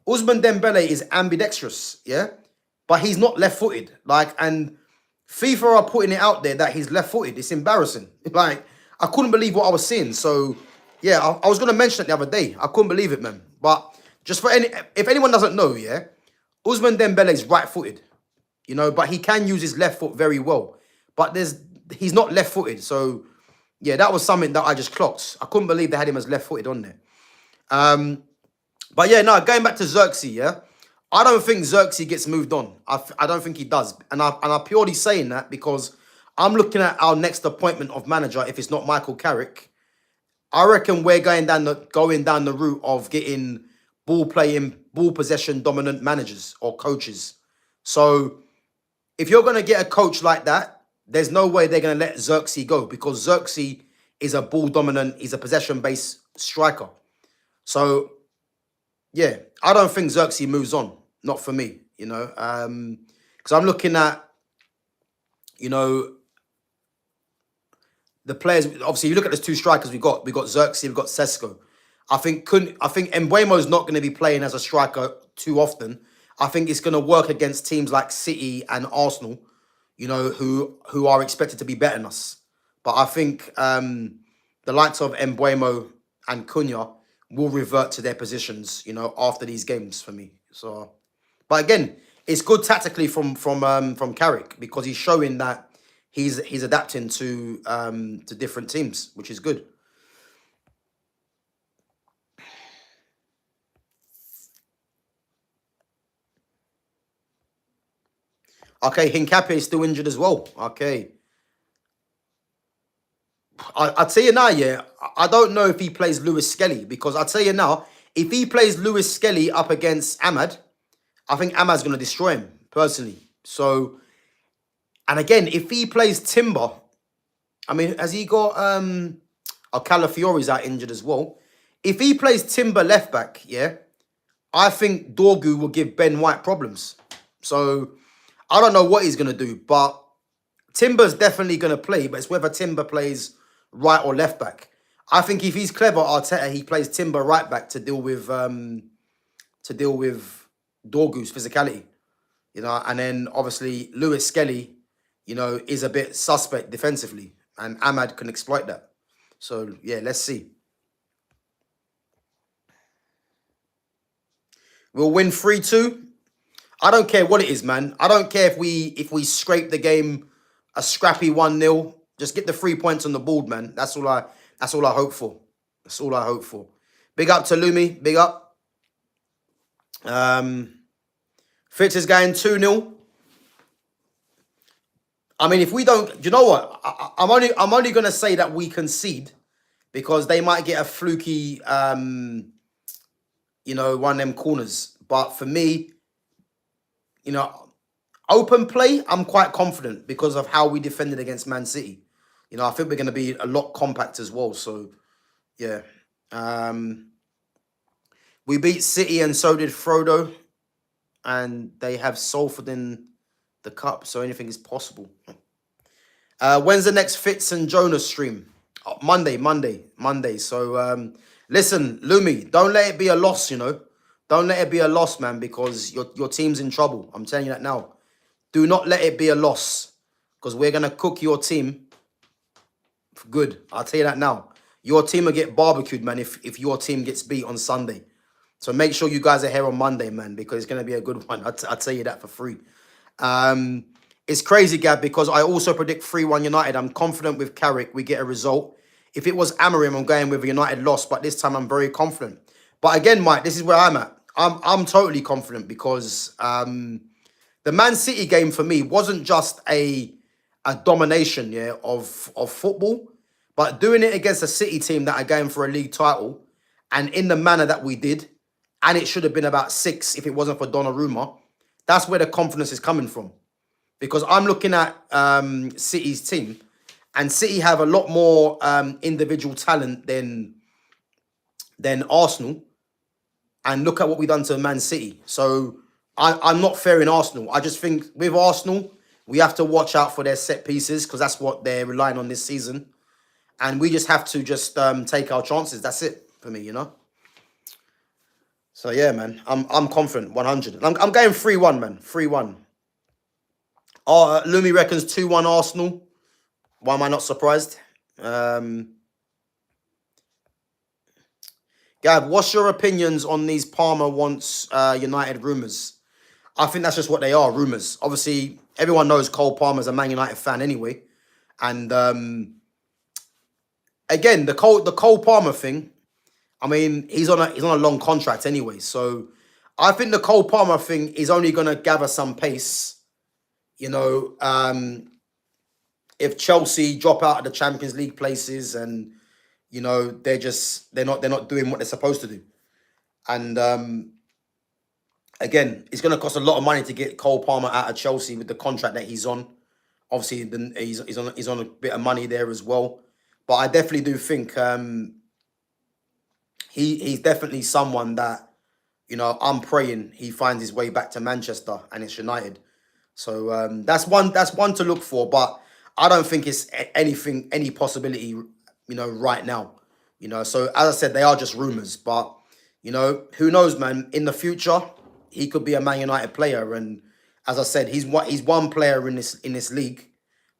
Ousmane Dembele is ambidextrous, yeah? But he's not left-footed. Like, and FIFA are putting it out there that he's left-footed. It's embarrassing. Like, I couldn't believe what I was seeing. So, yeah, I was going to mention it the other day. I couldn't believe it, man. But just if anyone doesn't know, yeah, Ousmane Dembele is right-footed, but he can use his left foot very well. But he's not left-footed. So, yeah, that was something that I just clocked. I couldn't believe they had him as left-footed on there. But yeah, no, going back to Xerxes, yeah, I don't think Xerxes gets moved on. I don't think he does. And I'm purely saying that because I'm looking at our next appointment of manager, if it's not Michael Carrick. I reckon we're going down the route of getting ball possession dominant managers or coaches. So if you're going to get a coach like that, there's no way they're going to let Xerxes go because Xerxes is a ball dominant, he's a possession-based striker. So, yeah, I don't think Xerxes moves on. Not for me, because I'm looking at, the players. Obviously, you look at those two strikers we got. We got Xerxes, we got Sesko. I think Mbeumo's not going to be playing as a striker too often. I think it's going to work against teams like City and Arsenal, who are expected to be better than us. But I think the likes of Mbeumo and Cunha will revert to their positions, after these games for me. So, but again, it's good tactically from Carrick because he's showing that he's adapting to different teams, which is good. Okay, Hincapié is still injured as well. Okay. I tell you now, yeah, I don't know if he plays Lewis Skelly because I tell you now, if he plays Lewis Skelly up against Ahmad, I think Ahmad's going to destroy him, personally. So, and again, if he plays Timber, I mean, has he got, Calafiori's out injured as well. If he plays Timber left back, yeah, I think Dorgu will give Ben White problems. So, I don't know what he's going to do, but Timber's definitely going to play, but it's whether Timber plays right or left back. I think if he's clever, Arteta, he plays Timber right back to deal with Dorgu's physicality, and then obviously Lewis Skelly, is a bit suspect defensively, and Ahmad can exploit that. So yeah, let's see. We'll win 3-2. I don't care what it is, man. I don't care if we scrape the game a scrappy 1-0. Just get the 3 points on the board, man. That's all I hope for. That's all I hope for. Big up to Lumi. Big up. Fitz is going 2-0. I mean, if we don't, you know what? I'm only gonna say that we concede because they might get a fluky, one of them corners. But for me, you know, open play, I'm quite confident because of how we defended against Man City. I think we're gonna be a lot compact as well. So yeah, um, we beat City and so did Frodo, and they have Salford in the cup, so anything is possible. When's the next Fitz and Jonas stream? Oh, Monday. So listen, Lumi, don't let it be a loss. Don't let it be a loss, man, because your team's in trouble. I'm telling you that now. Do not let it be a loss, because we're gonna cook your team for good. I'll tell you that now. Your team will get barbecued, man, if your team gets beat on Sunday. So make sure you guys are here on Monday, man, because it's gonna be a good one. I'll tell you that for free. It's crazy, Gav, because I also predict 3-1 United. I'm confident with Carrick we get a result. If it was Amorim, I'm going with a United loss, but this time I'm very confident. But again, Mike, this is where I'm at. I'm totally confident because the Man City game for me wasn't just a domination, of football, but doing it against a City team that are going for a league title, and in the manner that we did, and it should have been about 6 if it wasn't for Donnarumma. That's where the confidence is coming from. Because I'm looking at City's team, and City have a lot more individual talent than Arsenal. And look at what we've done to Man City. So I'm not fair in Arsenal. I just think with Arsenal, we have to watch out for their set pieces because that's what they're relying on this season. And we just have to just take our chances. That's it for me, So yeah, man, I'm confident, 100. I'm going 3-1, man, 3-1. Lumi reckons 2-1 Arsenal. Why am I not surprised? Gav, what's your opinions on these Palmer wants United rumours? I think that's just what they are, rumours. Obviously, everyone knows Cole Palmer's a Man United fan anyway. And again, the Cole Palmer thing, I mean, he's on a long contract anyway. So I think the Cole Palmer thing is only going to gather some pace. If Chelsea drop out of the Champions League places and they're not doing what they're supposed to do, and again, it's going to cost a lot of money to get Cole Palmer out of Chelsea with the contract that he's on. Obviously, he's on a bit of money there as well, but I definitely do think he's definitely someone that I'm praying he finds his way back to Manchester and it's United. So that's one to look for, but I don't think it's any possibility, right now. So as I said, they are just rumours, but who knows, man? In the future, he could be a Man United player, and as I said, he's one player in this league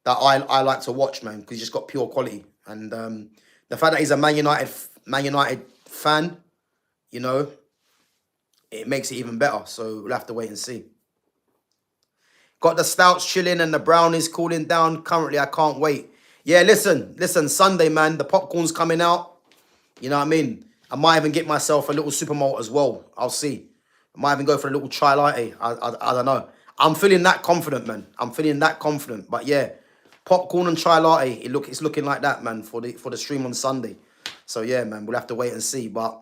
that I like to watch, man, because he's just got pure quality, and the fact that he's a Man United fan, it makes it even better. So we'll have to wait and see. Got the stouts chilling and the brownies cooling down. Currently, I can't wait. Yeah, listen, Sunday, man, the popcorn's coming out. You know what I mean? I might even get myself a little super malt as well. I'll see. I might even go for a little chai latte. I don't know. I'm feeling that confident, man. I'm feeling that confident. But yeah, popcorn and chai latte, it's looking like that, man, for the stream on Sunday. So yeah, man, we'll have to wait and see. But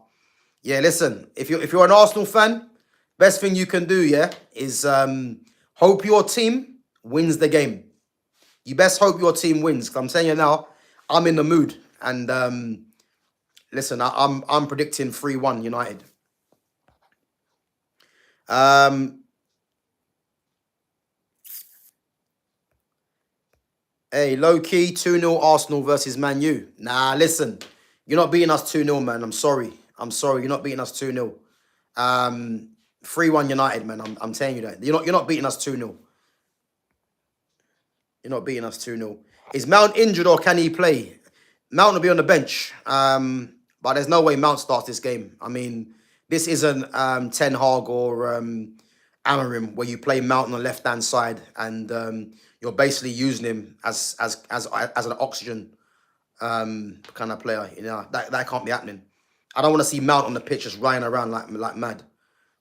yeah, listen, if you're an Arsenal fan, best thing you can do, is hope your team wins the game. You best hope your team wins. Because I'm telling you now, I'm in the mood. And listen, I'm predicting 3-1 United. Hey, low-key, 2-0 Arsenal versus Man U. Nah, listen, you're not beating us 2-0, man. I'm sorry. You're not beating us 2-0. 3-1 United, man. I'm telling you that. You're not beating us 2-0. You're not beating us 2-0. Is Mount injured or can he play? Mount will be on the bench. But there's no way Mount starts this game. I mean, this isn't Ten Hag or Amorim where you play Mount on the left-hand side and you're basically using him as an oxygen kind of player. That can't be happening. I don't want to see Mount on the pitch just running around like mad.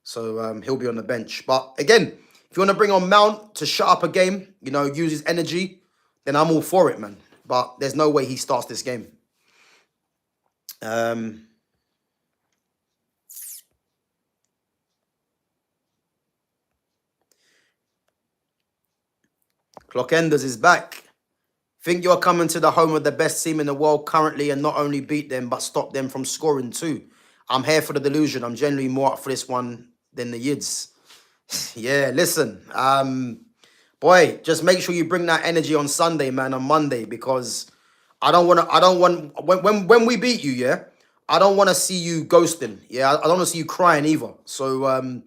So he'll be on the bench. But again, if you want to bring on Mount to shut up a game, use his energy, then I'm all for it, man. But there's no way he starts this game. Clockenders is back. Think you're coming to the home of the best team in the world currently and not only beat them, but stop them from scoring too. I'm here for the delusion. I'm generally more up for this one than the Yids. Yeah, listen. Boy, just make sure you bring that energy on Sunday, man, on Monday, because I don't want when we beat you, yeah, I don't want to see you ghosting. Yeah, I don't want to see you crying either. So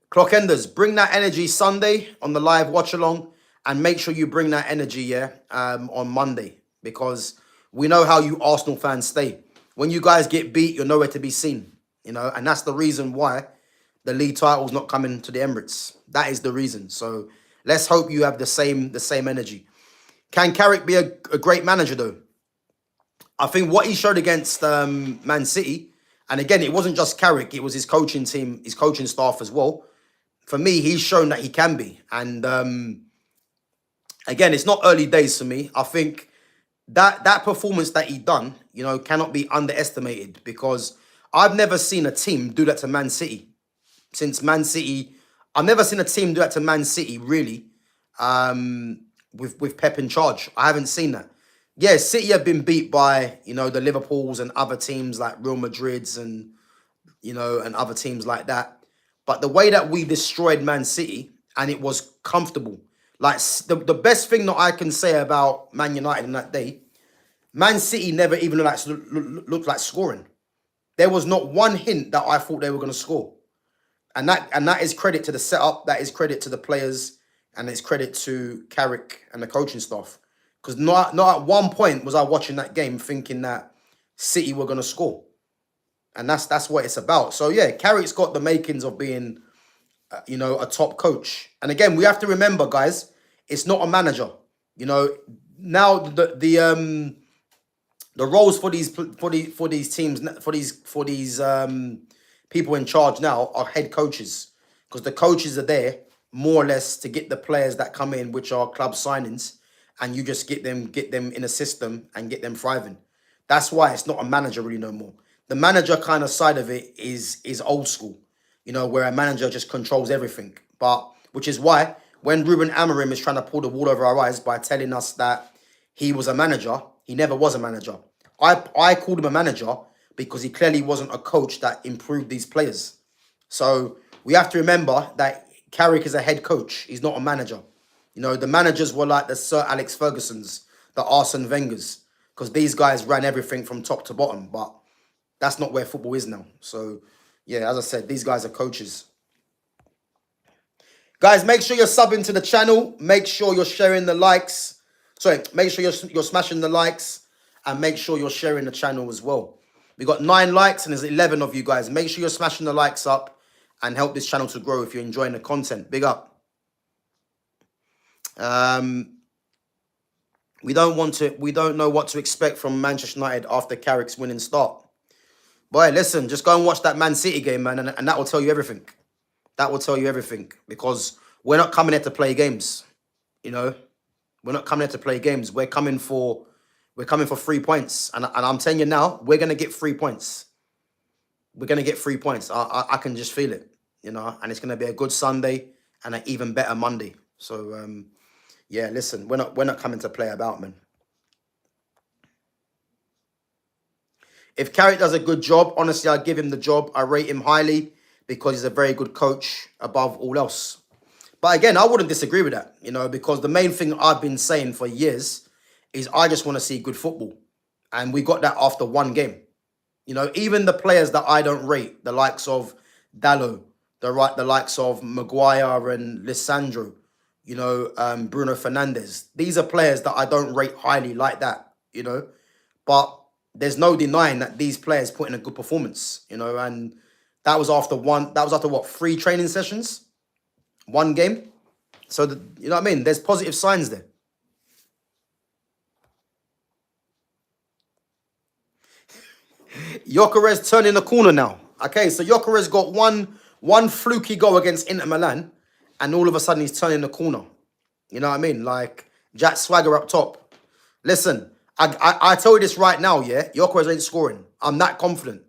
Clockenders, bring that energy Sunday on the live watch along, and make sure you bring that energy, yeah, on Monday, because we know how you Arsenal fans stay. When you guys get beat, you're nowhere to be seen, you know, and that's the reason why the league title's not coming to the Emirates. That is the reason. So let's hope you have the same energy. Can Carrick be a great manager though? I think what he showed against Man City, and again, it wasn't just Carrick, it was his coaching team, his coaching staff as well. For me, he's shown that he can be. And again, it's not early days for me. I think that performance that he done, you know, cannot be underestimated, because I've never seen a team do that to Man City. Since Man City, I've never seen a team do that to Man City, really, with Pep in charge. I haven't seen that. Yeah, City have been beat by, you know, the Liverpools and other teams like Real Madrid's and, you know, and other teams like that. But the way that we destroyed Man City, and it was comfortable. Like, the best thing that I can say about Man United on that day, Man City never even looked like scoring. There was not one hint that I thought they were going to score. And that is credit to the setup, that is credit to the players, and it's credit to Carrick and the coaching staff. Because not at one point was I watching that game thinking that City were going to score. And that's what it's about. So, yeah, Carrick's got the makings of being, you know, a top coach. And again, we have to remember, guys, it's not a manager. You know, now the roles for these teams, for these people in charge now are head coaches, because the coaches are there more or less to get the players that come in, which are club signings, and you just get them in a system and get them thriving. That's why it's not a manager really no more. The manager kind of side of it is old school, you know, where a manager just controls everything. But which is why when Ruben Amorim is trying to pull the wool over our eyes by telling us that he was a manager, he never was a manager. I called him a manager because he clearly wasn't a coach that improved these players. So we have to remember that Carrick is a head coach. He's not a manager. You know, the managers were like the Sir Alex Fergusons, the Arsene Wengers, because these guys ran everything from top to bottom. But that's not where football is now. So, yeah, as I said, these guys are coaches. Guys, make sure you're subbing to the channel. Make sure you're sharing the likes. Sorry, make sure you're smashing the likes, and make sure you're sharing the channel as well. We got 9 likes and there's 11 of you guys. Make sure you're smashing the likes up and help this channel to grow if you're enjoying the content. Big up. We don't know what to expect from Manchester United after Carrick's winning start. Boy, listen, just go and watch that Man City game, man, and that will tell you everything. That will tell you everything, because we're not coming here to play games. You know, we're not coming here to play games. We're coming for 3 points, and I'm telling you now, we're gonna get 3 points. We're gonna get 3 points. I can just feel it, you know, and it's gonna be a good Sunday and an even better Monday. So yeah, listen, we're not coming to play about, man. If Carrick does a good job, honestly, I give him the job. I rate him highly because he's a very good coach above all else. But again, I wouldn't disagree with that, you know, because the main thing I've been saying for years is I just want to see good football. And we got that after one game. You know, even the players that I don't rate, the likes of Dallo, the likes of Maguire and Lissandro, you know, Bruno Fernandes. These are players that I don't rate highly like that, you know. But there's no denying that these players put in a good performance, you know, and that was after what, 3 training sessions? 1 game? So, you know what I mean? There's positive signs there. Gyökeres turning the corner now. Okay, so Gyökeres got one fluky goal against Inter Milan, and all of a sudden he's turning the corner. You know what I mean? Like, Jack Swagger up top. Listen, I tell you this right now, yeah? Gyökeres ain't scoring. I'm that confident.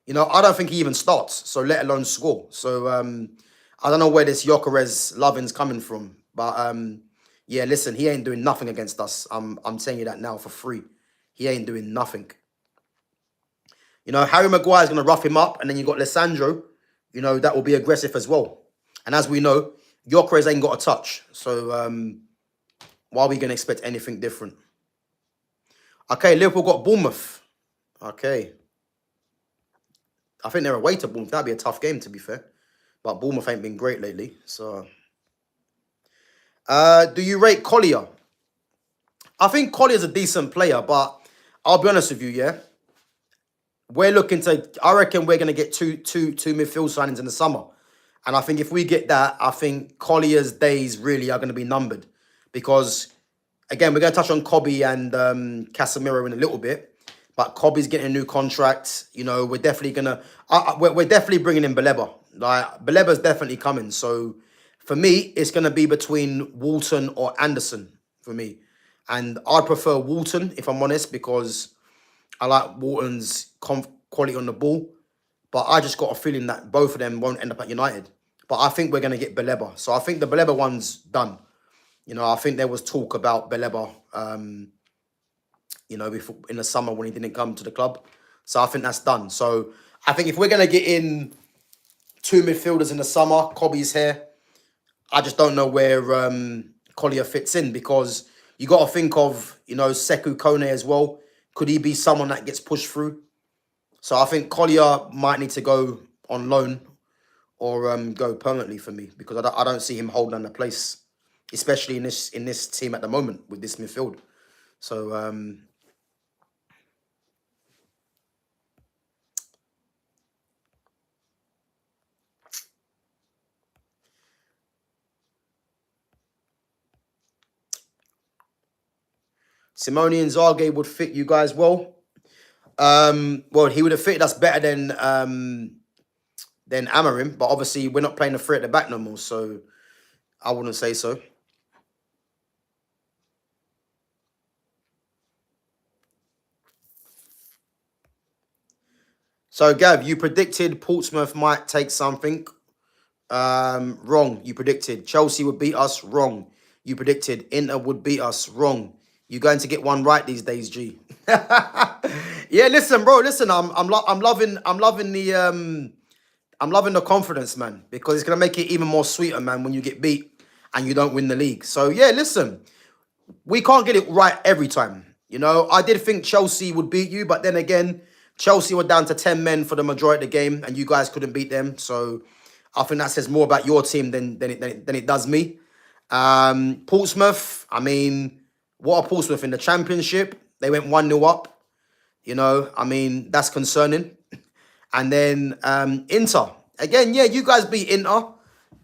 You know, I don't think he even starts, so let alone score. So, I don't know where this Gyökeres loving's coming from. But, yeah, listen, he ain't doing nothing against us. I'm telling you that now for free. He ain't doing nothing. You know, Harry Maguire's going to rough him up, and then you got Lissandro, you know, that will be aggressive as well. And as we know, Gyökeres ain't got a touch. So, why are we going to expect anything different? Okay, Liverpool got Bournemouth. Okay. I think they're away to Bournemouth. That'd be a tough game, to be fair. But Bournemouth ain't been great lately. So, do you rate Collier? I think Collier's a decent player, but I'll be honest with you, yeah? We're looking to, I reckon we're going to get two midfield signings in the summer. And I think if we get that, I think Collier's days really are going to be numbered. Because, again, we're going to touch on Kobbie and Casemiro in a little bit. But Kobbie's getting a new contract. You know, we're definitely going to, we're definitely bringing in Baleba. Like, Baleba's definitely coming. So, for me, it's going to be between Walton or Anderson for me. And I'd prefer Walton, if I'm honest, because I like Walton's quality on the ball. But I just got a feeling that both of them won't end up at United. But I think we're going to get Baleba. So I think the Baleba one's done. You know, I think there was talk about Baleba, you know, before, in the summer when he didn't come to the club. So I think that's done. So I think if we're going to get in two midfielders in the summer, Kobbie's here. I just don't know where Collier fits in, because you got to think of, you know, Sekou Kone as well. Could he be someone that gets pushed through? So I think Collier might need to go on loan or go permanently for me, because I don't see him holding on the place, especially in this team at the moment with this midfield. So Simone Inzaghi would fit you guys well. Well, he would have fitted us better than Amorim, but obviously we're not playing the three at the back no more, so I wouldn't say so. So, Gav, you predicted Portsmouth might take something. Wrong. You predicted Chelsea would beat us. Wrong. You predicted Inter would beat us. Wrong. You're going to get one right these days, G. Yeah, listen, bro. Listen, I'm loving the confidence, man, because it's gonna make it even more sweeter, man, when you get beat and you don't win the league. So yeah, listen, we can't get it right every time. You know, I did think Chelsea would beat you, but then again, Chelsea were down to 10 men for the majority of the game, and you guys couldn't beat them. So I think that says more about your team than it does me. Portsmouth, I mean, what are Portsmouth in the Championship? They went 1-0 up. You know, I mean, that's concerning. And then Inter. Again, yeah, you guys beat Inter.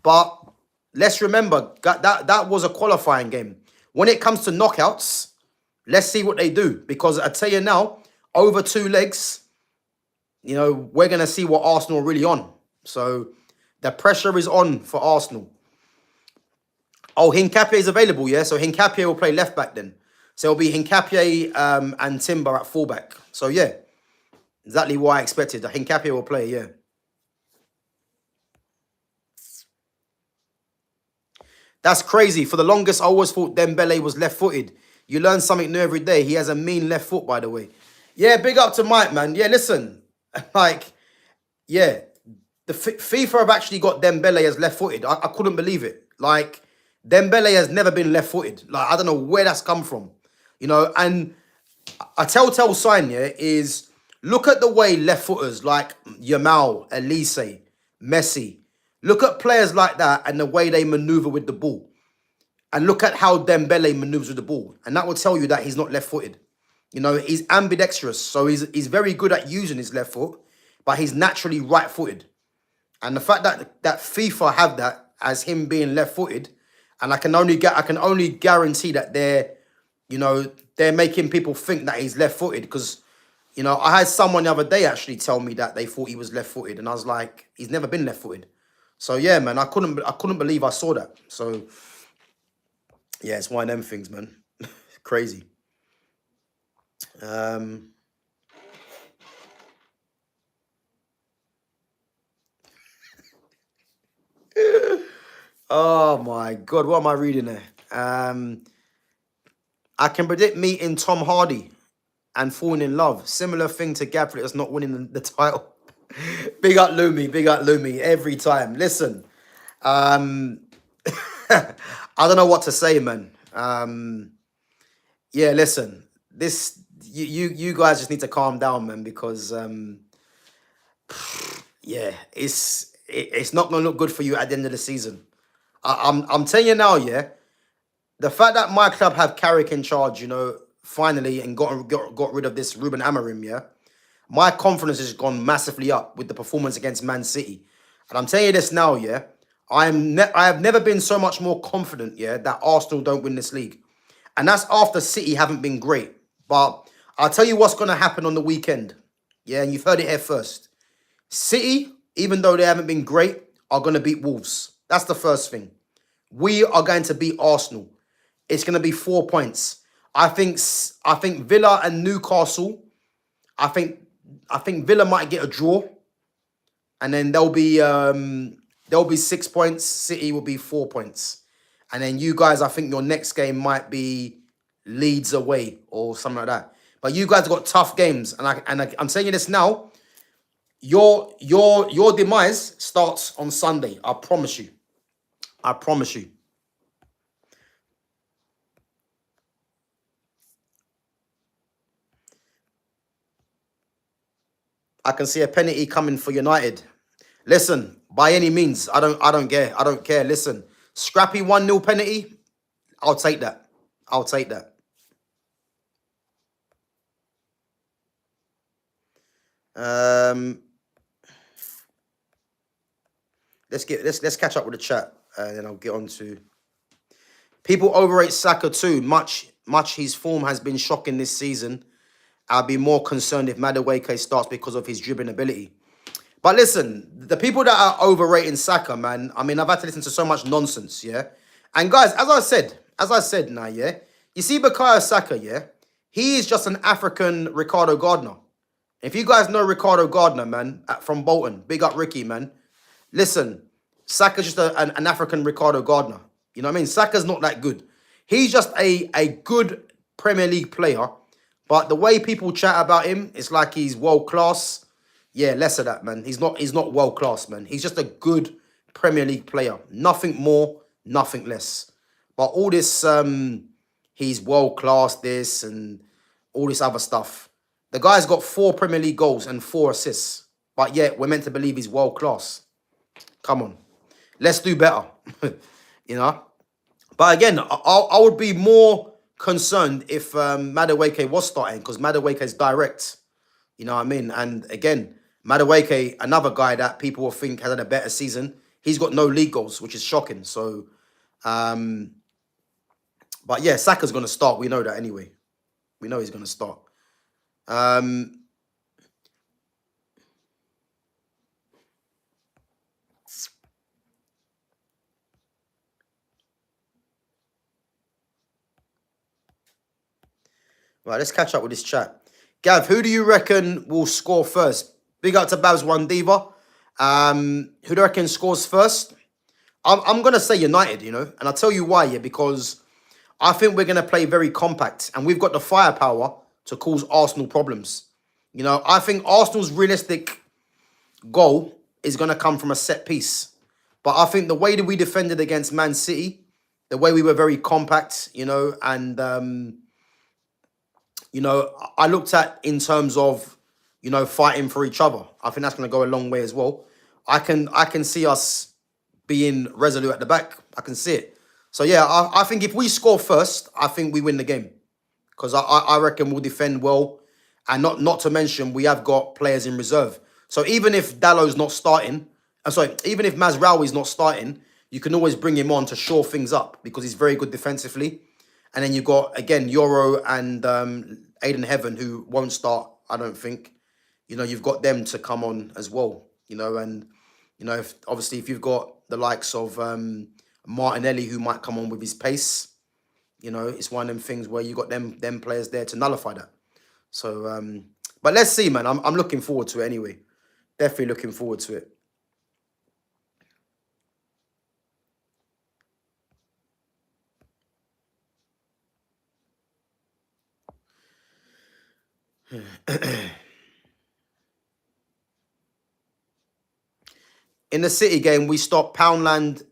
But let's remember, that was a qualifying game. When it comes to knockouts, let's see what they do. Because I tell you now, over 2 legs, you know, we're going to see what Arsenal are really on. So the pressure is on for Arsenal. Oh, Hincapié is available, yeah? So Hincapié will play left back then. So it'll be Hincapié and Timber at fullback. So yeah, exactly what I expected. Hincapié will play, yeah. That's crazy. For the longest, I always thought Dembele was left-footed. You learn something new every day. He has a mean left foot, by the way. Yeah, big up to Mike, man. Yeah, listen. Like, yeah, the FIFA have actually got Dembele as left-footed. I couldn't believe it. Like, Dembele has never been left-footed. Like, I don't know where that's come from. You know, and a telltale sign here is look at the way left-footers like Yamal, Elise, Messi, look at players like that and the way they maneuver with the ball. And look at how Dembele maneuvers with the ball. And that will tell you that he's not left-footed. You know, he's ambidextrous. So he's very good at using his left foot, but he's naturally right-footed. And the fact that FIFA have that as him being left-footed, and I can only guarantee that they're making people think that he's left-footed, because, you know, I had someone the other day actually tell me that they thought he was left-footed, and I was like, he's never been left-footed. So yeah, man, I couldn't believe I saw that. So yeah, it's one of them things, man. Crazy. Um, oh my God, what am I reading there? I can predict meeting Tom Hardy and falling in love. Similar thing to Gabriel that's not winning the title. Big up Lumi, big up Lumi every time. Listen, um, I don't know what to say, man. Yeah, listen, this you guys just need to calm down, man, because yeah, it's not gonna look good for you at the end of the season. I'm telling you now, yeah. The fact that my club have Carrick in charge, finally, and got rid of this Ruben Amorim, yeah, my confidence has gone massively up with the performance against Man City. And I'm telling you this now, yeah, I have never been so much more confident, yeah, that Arsenal don't win this league. And that's after City haven't been great. But I'll tell you what's going to happen on the weekend. Yeah, and you've heard it here first. City, even though they haven't been great, are going to beat Wolves. That's the first thing. We are going to beat Arsenal. It's going to be 4 points. I think Villa and Newcastle. I think Villa might get a draw, and then there'll be 6 points. City will be 4 points, and then you guys, I think your next game might be Leeds away or something like that. But you guys have got tough games, and I'm saying you this now. Your demise starts on Sunday. I promise you. I promise you. I can see a penalty coming for United. Listen, by any means, I don't care. I don't care. Listen, scrappy 1-0 penalty. I'll take that. I'll take that. Let's catch up with the chat, and then I'll get on to people overrate Saka too. Much his form has been shocking this season. I'll be more concerned if Madueke starts because of his dribbling ability. But listen, the people that are overrating Saka, man, I mean, I've had to listen to so much nonsense, yeah? And guys, as I said now, yeah? You see Bukayo Saka, yeah? He is just an African Ricardo Gardner. If you guys know Ricardo Gardner, man, from Bolton, big up Ricky, man. Listen, Saka's just an African Ricardo Gardner. You know what I mean? Saka's not that good. He's just a good Premier League player. But the way people chat about him, it's like he's world class. Yeah, less of that, man. He's not world class, man. He's just a good Premier League player. Nothing more, nothing less. But all this, he's world class, this and all this other stuff. The guy's got 4 Premier League goals and 4 assists. But yet, we're meant to believe he's world class. Come on. Let's do better. you know? But again, I would be more concerned if Madueke was starting, because Madueke is direct. You know what I mean? And again, Madueke, another guy that people will think has had a better season, he's got no league goals, which is shocking. So, but yeah, Saka's going to start. We know that anyway. We know he's going to start. Right, let's catch up with this chat. Gav, who do you reckon will score first? Big up to Babs One Diva. Who do you reckon scores first? I'm going to say United, and I'll tell you why, yeah, because I think we're going to play very compact and we've got the firepower to cause Arsenal problems. I think Arsenal's realistic goal is going to come from a set piece. But I think the way that we defended against Man City, the way we were very compact, and, I looked at in terms of, fighting for each other. I think that's going to go a long way as well. I can see us being resolute at the back. I can see it. So, yeah, I think if we score first, I think we win the game. Because I reckon we'll defend well. And not to mention, we have got players in reserve. So even if Dallow's not starting, even if Mazraoui's not starting, you can always bring him on to shore things up because he's very good defensively. And then you've got, again, Euro and Aiden Heaven, who won't start, I don't think. You've got them to come on as well. And, if you've got the likes of Martinelli, who might come on with his pace, You know, it's one of them things where you got them players there to nullify that. So, but let's see, man. I'm looking forward to it anyway. Definitely looking forward to it. In the City game, we stopped Poundland.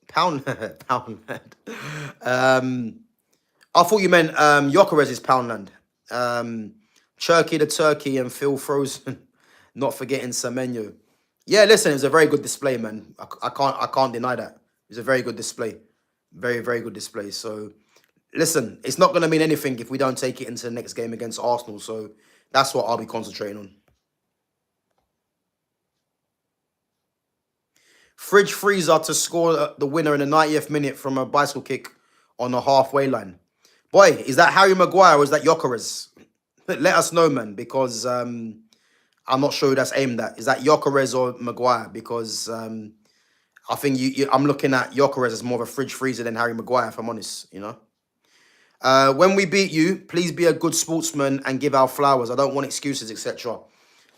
Poundland. I thought you meant Yokerez's Poundland. Turkey the Turkey and Phil Frozen. Not forgetting Semenyo. Yeah, listen, it was a very good display, man. I can't deny that. It was a very good display. Very, very good display. So listen, it's not gonna mean anything if we don't take it into the next game against Arsenal. So that's what I'll be concentrating on. Fridge freezer to score the winner in the 90th minute from a bicycle kick on the halfway line. Boy, is that Harry Maguire or is that Gyökeres? Let us know, man, because I'm not sure who that's aimed at. Is that Gyökeres or Maguire? Because I think I'm looking at Gyökeres as more of a fridge freezer than Harry Maguire, if I'm honest, you know. When we beat you, please be a good sportsman and give our flowers. I don't want excuses, etc.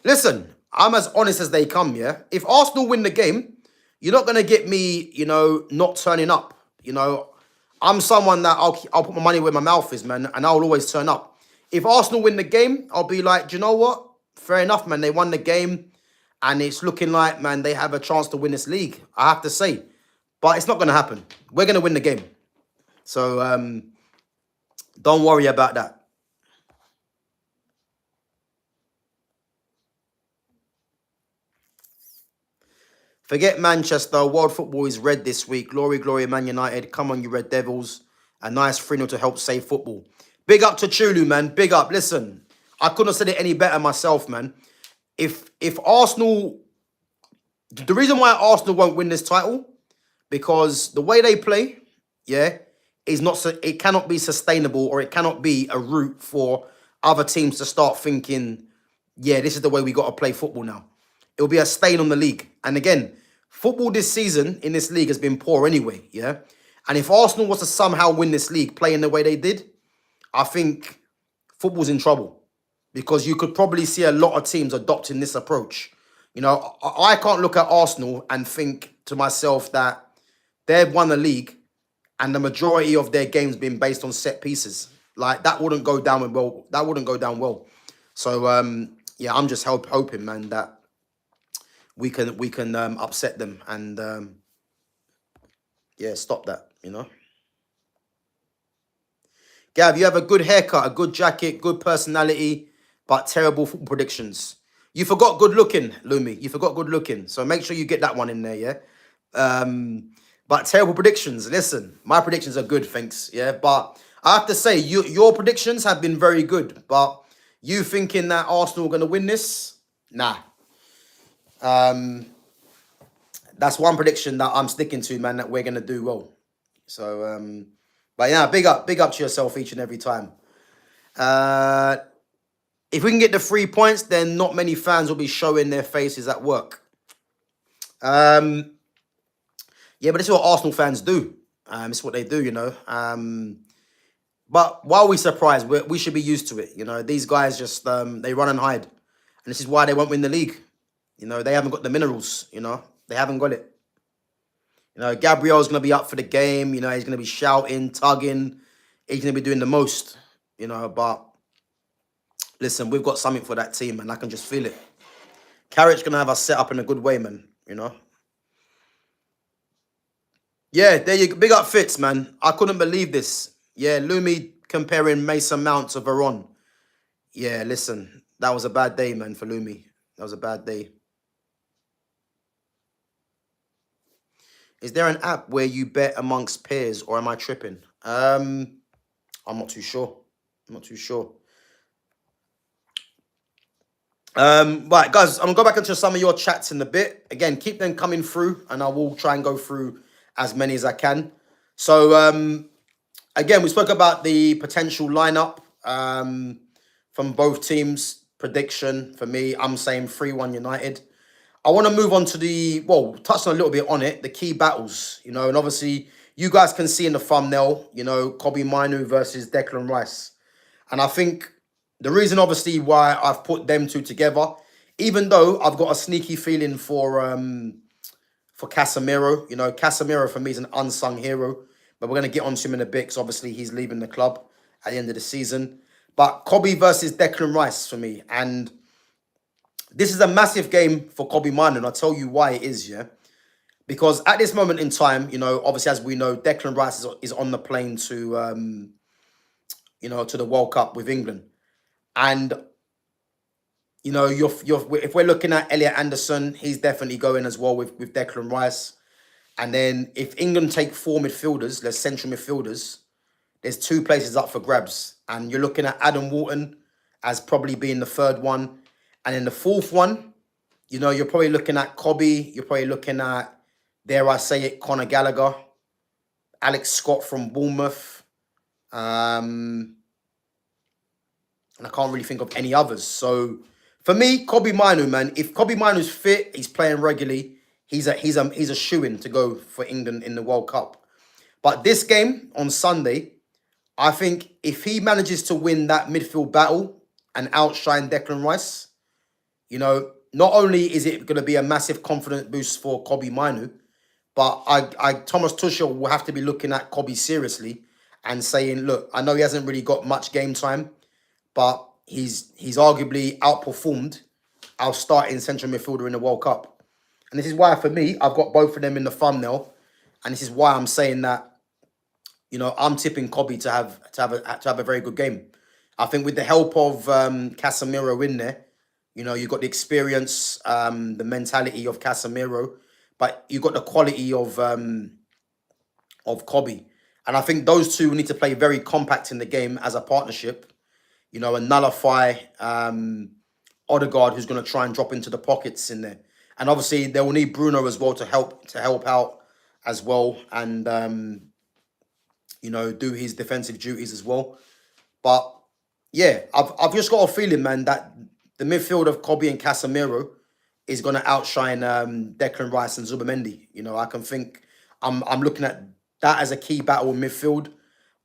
Listen, I'm as honest as they come, yeah? If Arsenal win the game, you're not going to get me, you know, not turning up. You know, I'm someone that I'll put my money where my mouth is, man, and I'll always turn up. If Arsenal win the game, I'll be like, do you know what? Fair enough, man. They won the game, and it's looking like, man, they have a chance to win this league, I have to say. But it's not going to happen. We're going to win the game. So don't worry about that. Forget Manchester. World football is red this week. Glory, glory, Man United. Come on, you Red Devils. A nice 3-0 to help save football. Big up to Chulu, man. Big up. Listen, I couldn't have said it any better myself, man. If Arsenal... The reason why Arsenal won't win this title, because the way they play, yeah, is not... It cannot be sustainable, or it cannot be a route for other teams to start thinking, yeah, this is the way we got to play football now. It will be a stain on the league. And again, football this season in this league has been poor anyway, yeah? And if Arsenal was to somehow win this league playing the way they did, I think football's in trouble. Because you could probably see a lot of teams adopting this approach. You know, I can't look at Arsenal and think to myself that they've won the league and the majority of their games been based on set pieces. Like, that wouldn't go down well. That wouldn't go down well. So, yeah, I'm just hoping, man, that we can upset them and yeah, stop that, you know. Gav, you have a good haircut, a good jacket, good personality, but terrible football predictions. You forgot good looking, Lumi. You forgot good looking. So make sure you get that one in there, yeah? But terrible predictions. Listen, my predictions are good, thanks, yeah? But I have to say, your predictions have been very good. But you thinking that Arsenal are going to win this? Nah. That's one prediction that I'm sticking to, man, that we're going to do well. So, but yeah, big up to yourself each and every time. If we can get the 3 points, then not many fans will be showing their faces at work. Yeah, but this is what Arsenal fans do. It's what they do, you know. But while we're surprised, we should be used to it. You know, these guys just, they run and hide. And this is why they won't win the league. You know, they haven't got the minerals, you know. They haven't got it. You know, Gabriel's going to be up for the game. You know, he's going to be shouting, tugging. He's going to be doing the most, you know. But listen, we've got something for that team, and I can just feel it. Carrick's going to have us set up in a good way, man, you know. Yeah, there you go. Big up Fitz, man. I couldn't believe this. Yeah, Lumi comparing Mason Mount to Veron. Yeah, listen, that was a bad day, man, for Lumi. That was a bad day. Is there an app where you bet amongst peers, or am I tripping? I'm not too sure. I'm not too sure. Right, guys, I'm going to go back into some of your chats in a bit. Again, keep them coming through, and I will try and go through as many as I can. So, again, we spoke about the potential lineup from both teams. Prediction, for me, I'm saying 3-1 United. I want to move on to touch on a little bit on it, the key battles, you know, and obviously you guys can see in the thumbnail, you know, Kobbie Mainoo versus Declan Rice. And I think the reason, obviously, why I've put them two together, even though I've got a sneaky feeling for Casemiro. You know, Casemiro for me is an unsung hero, but we're going to get onto him in a bit because obviously he's leaving the club at the end of the season. But Kobbie versus Declan Rice for me. And this is a massive game for Kobbie Mainoo, and I'll tell you why it is, yeah? Because at this moment in time, you know, obviously, as we know, Declan Rice is on the plane to, you know, to the World Cup with England. And, you know, if we're looking at Elliot Anderson, he's definitely going as well with Declan Rice. And then if England take 4 midfielders, there's central midfielders, there's 2 places up for grabs. And you're looking at Adam Wharton as probably being the 3rd one. And then the 4th one, you know, you're probably looking at Kobbie. You're probably looking at, dare I say it, Conor Gallagher, Alex Scott from Bournemouth. And I can't really think of any others. So for me, Kobbie Mainoo, man, if Kobbie Mainoo's fit, he's playing regularly, he's a shoo-in to go for England in the World Cup. But this game on Sunday, I think if he manages to win that midfield battle and outshine Declan Rice, you know, not only is it going to be a massive confidence boost for Kobbie Mainoo, but Thomas Tuchel will have to be looking at Kobbie seriously and saying, look, I know he hasn't really got much game time, but he's arguably outperformed our starting central midfielder in the World Cup. And this is why, for me, I've got both of them in the thumbnail. And this is why I'm saying that, you know, I'm tipping Kobbie to have a very good game. I think with the help of Casemiro in there, you know, you've got the experience, the mentality of Casemiro, but you've got the quality of Kobbie. And I think those two need to play very compact in the game as a partnership, you know, and nullify Odegaard, who's going to try and drop into the pockets in there. And obviously, they will need Bruno as well to help out as well and, you know, do his defensive duties as well. But, yeah, I've just got a feeling, man, that the midfield of Kobbie and Casemiro is going to outshine Declan Rice and Zubimendi. You know, I can think I'm looking at that as a key battle in midfield.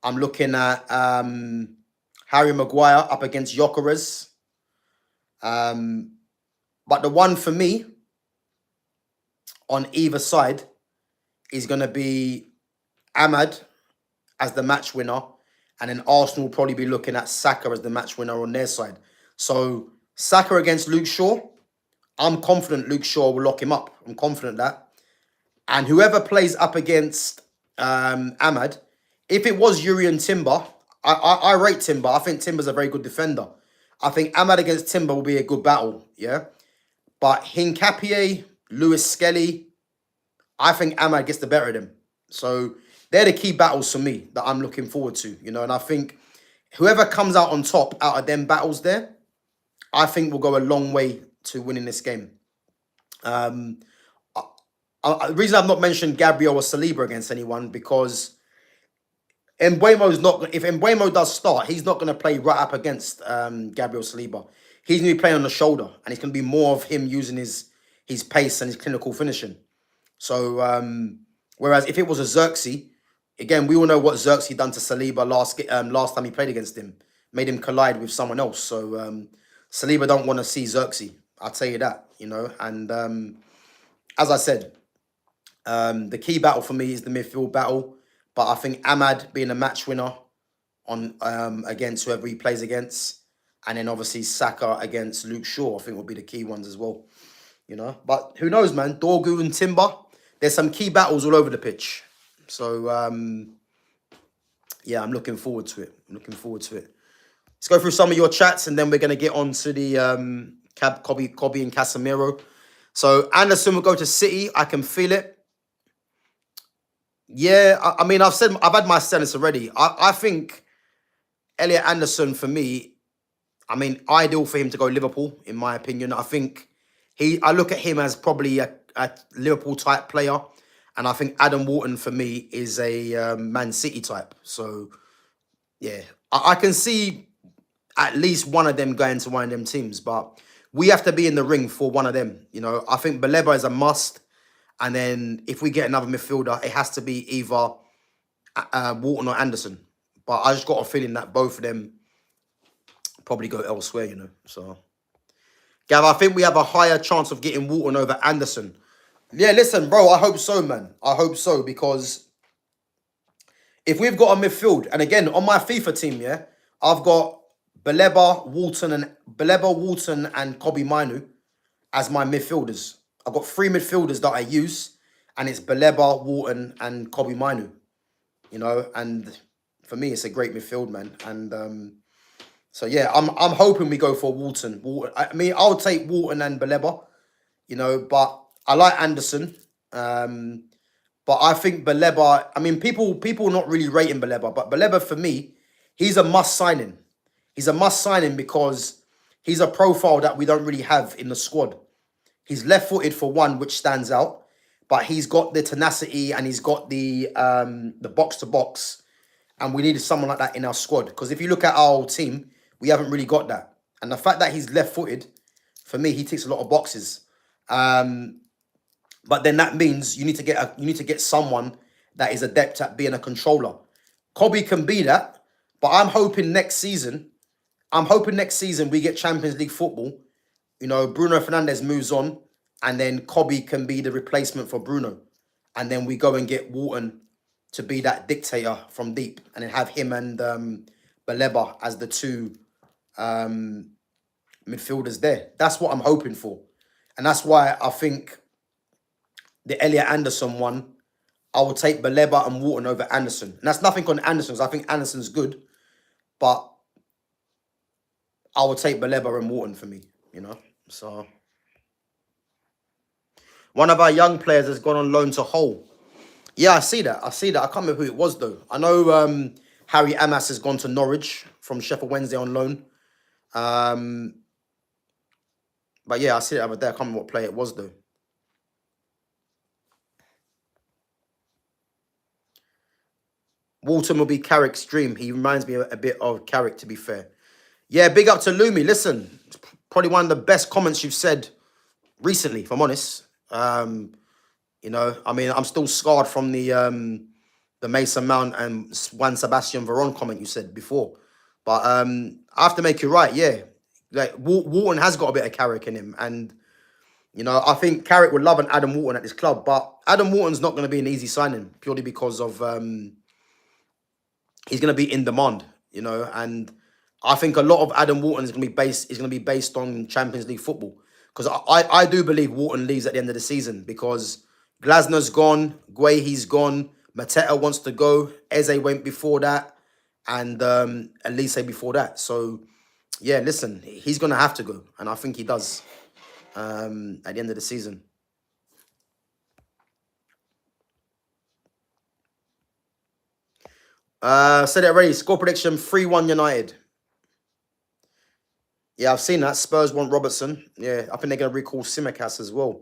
I'm looking at Harry Maguire up against Gyökeres. But the one for me on either side is going to be Ahmad as the match winner. And then Arsenal will probably be looking at Saka as the match winner on their side. So Saka against Luke Shaw, I'm confident Luke Shaw will lock him up. I'm confident that. And whoever plays up against Ahmad, if it was Yuri and Timber, I rate Timber. I think Timber's a very good defender. I think Ahmad against Timber will be a good battle, yeah? But Hincapié, Lewis Skelly, I think Ahmad gets the better of them. So they're the key battles for me that I'm looking forward to, you know? And I think whoever comes out on top out of them battles there, I think will go a long way to winning this game. The reason I've not mentioned Gabriel or Saliba against anyone, because Mbeumo's not. If Mbeumo does start, he's not going to play right up against Gabriel Saliba. He's going to be playing on the shoulder, and it's going to be more of him using his pace and his clinical finishing. So, whereas if it was a Xerxes, again, we all know what Xerxes done to Saliba last time he played against him, made him collide with someone else. So, Saliba don't want to see Xerxes. I'll tell you that, you know. And as I said, the key battle for me is the midfield battle. But I think Ahmad being a match winner on against whoever he plays against, and then obviously Saka against Luke Shaw, I think will be the key ones as well. You know, but who knows, man? Dorgu and Timber, there's some key battles all over the pitch. So yeah, I'm looking forward to it. Let's go through some of your chats, and then we're gonna get on to the Kobbie and Casemiro. So Anderson will go to City. I can feel it. Yeah, I mean, I've had my sentence already. I think Elliot Anderson, for me, I mean, ideal for him to go Liverpool, in my opinion. I think I look at him as probably a Liverpool type player, and I think Adam Wharton for me is a Man City type. So yeah, I can see at least one of them going to one of them teams, but we have to be in the ring for one of them. You know, I think Baleba is a must. And then if we get another midfielder, it has to be either Walton or Anderson. But I just got a feeling that both of them probably go elsewhere, you know. So, Gav, I think we have a higher chance of getting Walton over Anderson. Yeah, listen, bro, I hope so, man. I hope so, because if we've got a midfield, and again, on my FIFA team, yeah, I've got Baleba, Walton, and Kobbie Mainu as my midfielders. I've got 3 midfielders that I use, and it's Baleba, Walton, and Kobbie Mainu. You know, and for me, it's a great midfield, man. And so yeah, I'm hoping we go for Walton. I mean, I'll take Walton and Baleba, you know, but I like Anderson. But I think Baleba, I mean, people not really rating Baleba, but Baleba for me, he's a must signing. He's a must signing because he's a profile that we don't really have in the squad. He's left-footed for one, which stands out, but he's got the tenacity and he's got the box-to-box, and we needed someone like that in our squad. Because if you look at our team, we haven't really got that. And the fact that he's left-footed, for me, he ticks a lot of boxes. But then that means you need to get someone that is adept at being a controller. Kobbie can be that, but I'm hoping next season we get Champions League football. You know, Bruno Fernandes moves on, and then Kobbie can be the replacement for Bruno. And then we go and get Walton to be that dictator from deep, and then have him and Baleba as the 2 midfielders there. That's what I'm hoping for. And that's why I think the Elliot Anderson one, I will take Baleba and Walton over Anderson. And that's nothing on Anderson's. I think Anderson's good, but I will take Baleba and Walton for me, you know. So one of our young players has gone on loan to Hull. Yeah, I see that. I can't remember who it was, though. I know Harry Amas has gone to Norwich from Sheffield Wednesday on loan. But yeah, I see it over there. I can't remember what player it was, though. Walton will be Carrick's dream. He reminds me a bit of Carrick, to be fair. Yeah, big up to Lumi. Listen, it's probably one of the best comments you've said recently, if I'm honest. You know, I mean, I'm still scarred from the Mason Mount and Juan Sebastian Veron comment you said before. But I have to make you right, yeah. Like Walton has got a bit of Carrick in him. And, you know, I think Carrick would love an Adam Walton at this club. But Adam Walton's not going to be an easy signing purely because of... he's going to be in demand, you know, and I think a lot of Adam Walton is going to be based on Champions League football, because I do believe Walton leaves at the end of the season because Glasner's gone, Guehi's gone, Mateta wants to go, Eze went before that, and Elise before that. So yeah, listen, he's going to have to go, and I think he does at the end of the season. Said it already. Score prediction 3-1 United. Yeah, I've seen that. Spurs want Robertson. Yeah, I think they're going to recall Simicast as well.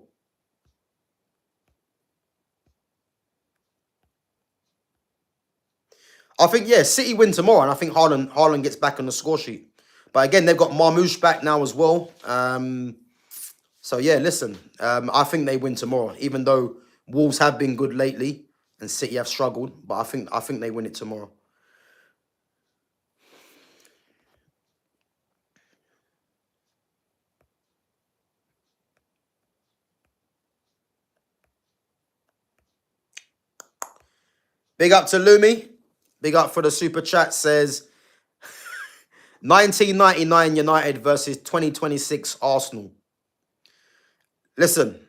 I think, yeah, City win tomorrow, and I think Haaland gets back on the score sheet. But again, they've got Marmoush back now as well. So yeah, listen, I think they win tomorrow, even though Wolves have been good lately and City have struggled. But I think they win it tomorrow. Big up to Lumi. Big up for the super chat. Says 1999 United versus 2026 Arsenal. Listen,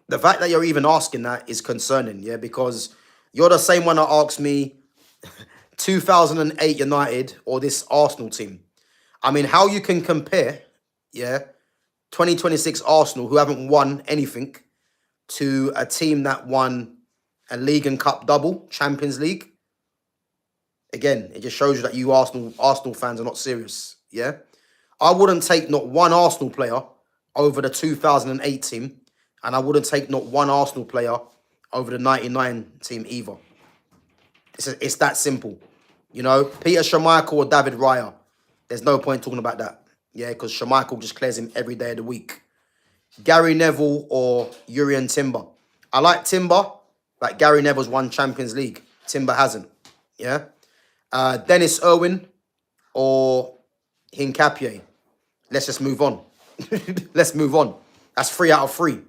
the fact that you're even asking that is concerning, yeah, because you're the same one that asked me 2008 United or this Arsenal team. I mean, how you can compare, yeah, 2026 Arsenal, who haven't won anything, to a team that won a league and cup double, Champions League. Again, it just shows you that you Arsenal fans are not serious, yeah? I wouldn't take not one Arsenal player over the 2008 team, and I wouldn't take not one Arsenal player over the 99 team either. It's that simple. You know, Peter Schmeichel or David Raya, there's no point talking about that. Yeah, because Schmeichel just clears him every day of the week. Gary Neville or Urian Timber. I like Timber, but Gary Neville's won Champions League. Timber hasn't. Yeah. Dennis Irwin or Hincapie. Let's just move on. Let's move on. That's 3 out of 3.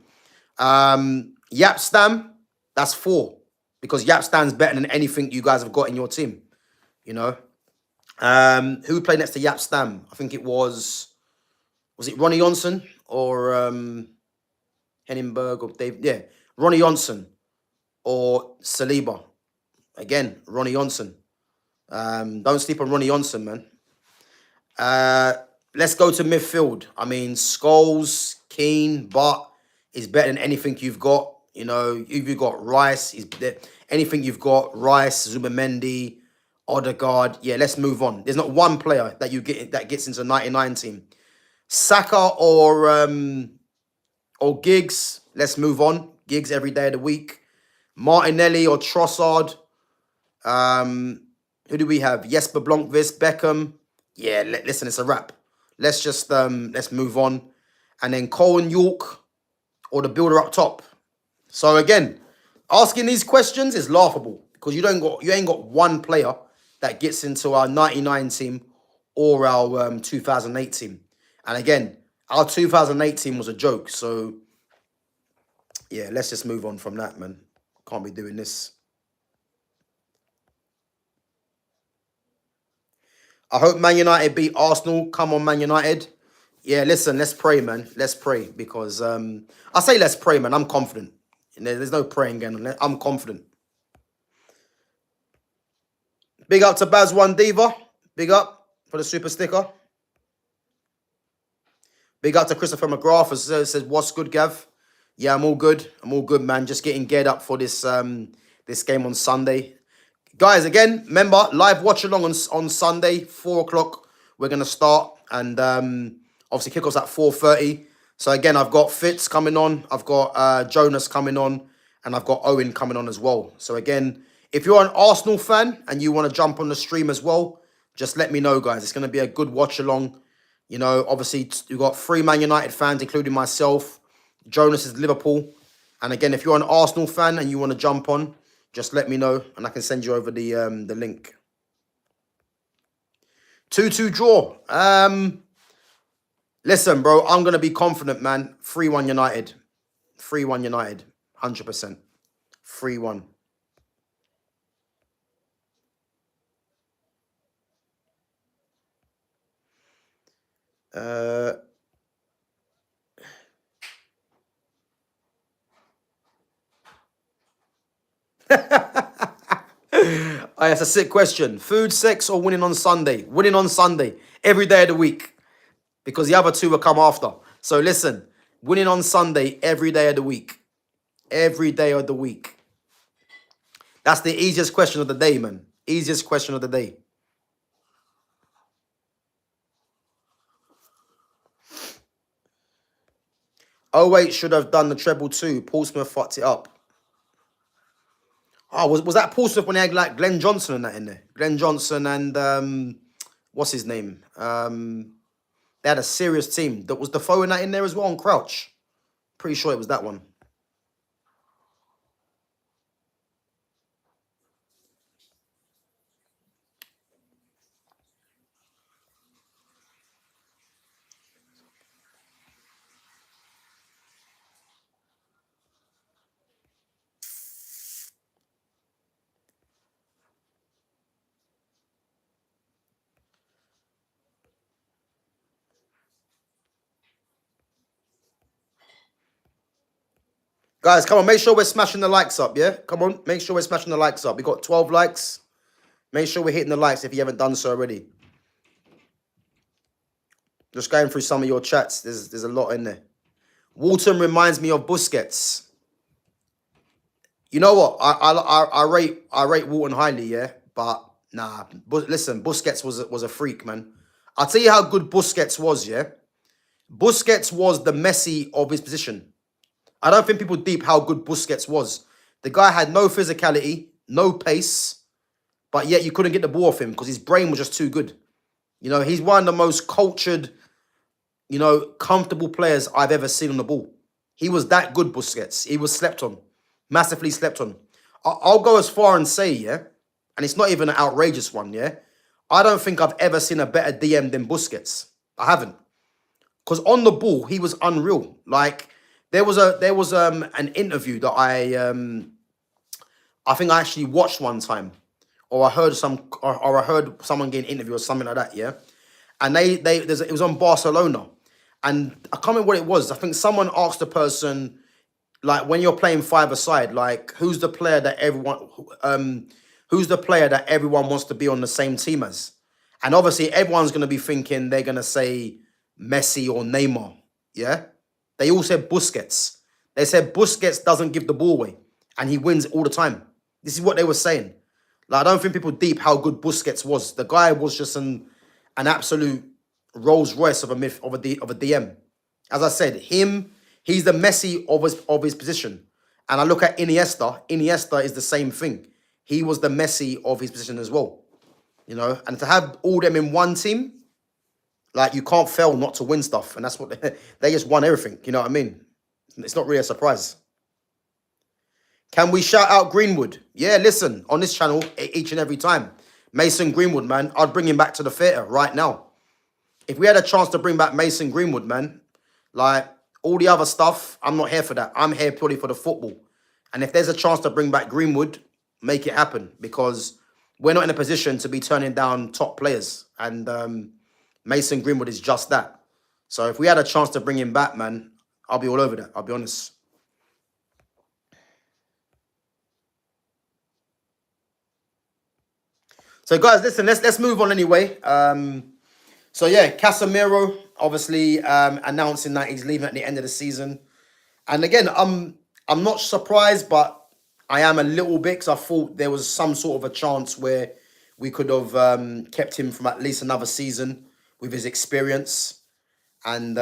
Yap Stam, that's 4. Because Yap Stam's better than anything you guys have got in your team. You know. Who played next to Yap Stam? I think it was it Ronnie Johnson or Henningberg or Dave? Yeah, Ronnie Johnson or Saliba. Again, Ronnie Johnson. Don't sleep on Ronnie Johnson, man. Let's go to midfield. I mean, Scholes, Keane, Butt is better than anything you've got. You know, if you've got Rice, anything you've got, Rice, Zubamendi, Odegaard. Yeah, let's move on. There's not one player that that gets into the 99 team. Saka or Giggs. Let's move on. Giggs every day of the week. Martinelli or Trossard. Who do we have? Jesper Blomqvist, Beckham. Yeah, listen, it's a wrap. Let's just let's move on. And then Cohen York or the builder up top. So again, asking these questions is laughable because you ain't got one player that gets into our 99 team or our 2008 team. And again, our 2008 team was a joke. So yeah, let's just move on from that, man. Can't be doing this. I hope Man United beat Arsenal. Come on, Man United. Yeah, listen, let's pray, man. Let's pray because I say let's pray, man. I'm confident. There's no praying going on. I'm confident. Big up to Baz One Diva. Big up for the super sticker. Big up to Christopher McGrath. Says, what's good, Gav? Yeah, I'm all good. I'm all good, man. Just getting geared up for this this game on Sunday. Guys, again, remember, live watch along on Sunday, 4 o'clock. We're going to start. And obviously, kickoff's at 4:30. So, again, I've got Fitz coming on. I've got Jonas coming on. And I've got Owen coming on as well. So, again, if you're an Arsenal fan and you want to jump on the stream as well, just let me know, guys. It's going to be a good watch along. You know, obviously, you've got 3 Man United fans, including myself. Jonas is Liverpool. And, again, if you're an Arsenal fan and you want to jump on, just let me know, and I can send you over the link. 2-2 draw. Listen, bro, I'm going to be confident, man. 3-1 United. 3-1 United. 100%. 3-1. Oh, that's a sick question. Food, sex, or winning on Sunday? Winning on Sunday. Every day of the week. Because the other 2 will come after. So listen. Winning on Sunday every day of the week. Every day of the week. That's the easiest question of the day, man. Easiest question of the day. Oh, wait, should have done the treble too. Paul Smith fucked it up. Oh, was that Paul Smith when they had like Glenn Johnson and that in there? Glenn Johnson and what's his name? They had a serious team. Was Defoe in that in there as well on Crouch? Pretty sure it was that one. Guys, come on, make sure we're smashing the likes up, yeah? Come on, make sure we're smashing the likes up. We got 12 likes. Make sure we're hitting the likes if you haven't done so already. Just going through some of your chats. There's a lot in there. Walton reminds me of Busquets. You know what? I rate Walton highly, yeah? But nah, listen, Busquets was a freak, man. I'll tell you how good Busquets was, yeah? Busquets was the Messi of his position. I don't think people deep how good Busquets was. The guy had no physicality, no pace, but yet you couldn't get the ball off him because his brain was just too good. You know, he's one of the most cultured, you know, comfortable players I've ever seen on the ball. He was that good, Busquets. He was slept on, massively slept on. I'll go as far and say, yeah, and and it's not even an outrageous one, yeah? I don't think I've ever seen a better DM than Busquets. I haven't. Because on the ball, he was unreal. Like, there was an interview that I think I actually watched one time, or I heard or I heard someone get an interview or something like that, yeah? And it was on Barcelona. And I can't remember what it was. I think someone asked the person, like, when you're playing five-a-side, like, who's the player that everyone wants to be on the same team as? And obviously everyone's gonna be thinking they're gonna say Messi or Neymar. Yeah? They all said Busquets. They said Busquets doesn't give the ball away and he wins all the time. This is what they were saying. Like, I don't think people deep how good Busquets was. The guy was just an absolute Rolls Royce of a DM. As I said, he's the Messi of his position. And I look at Iniesta. Iniesta is the same thing. He was the Messi of his position as well. You know, and to have all them in one team, like, you can't fail not to win stuff. And that's what they just won everything. You know what I mean? It's not really a surprise. Can we shout out Greenwood? Yeah, listen, on this channel, each and every time. Mason Greenwood, man, I'd bring him back to the theatre right now. If we had a chance to bring back Mason Greenwood, man, like, all the other stuff, I'm not here for that. I'm here purely for the football. And if there's a chance to bring back Greenwood, make it happen. Because we're not in a position to be turning down top players. And Mason Greenwood is just that. So if we had a chance to bring him back, man, I'll be all over that. I'll be honest. So guys, listen, let's move on anyway. So yeah, Casemiro obviously announcing that he's leaving at the end of the season. And again, I'm not surprised, but I am a little bit, because I thought there was some sort of a chance where we could have kept him from at least another season with his experience. And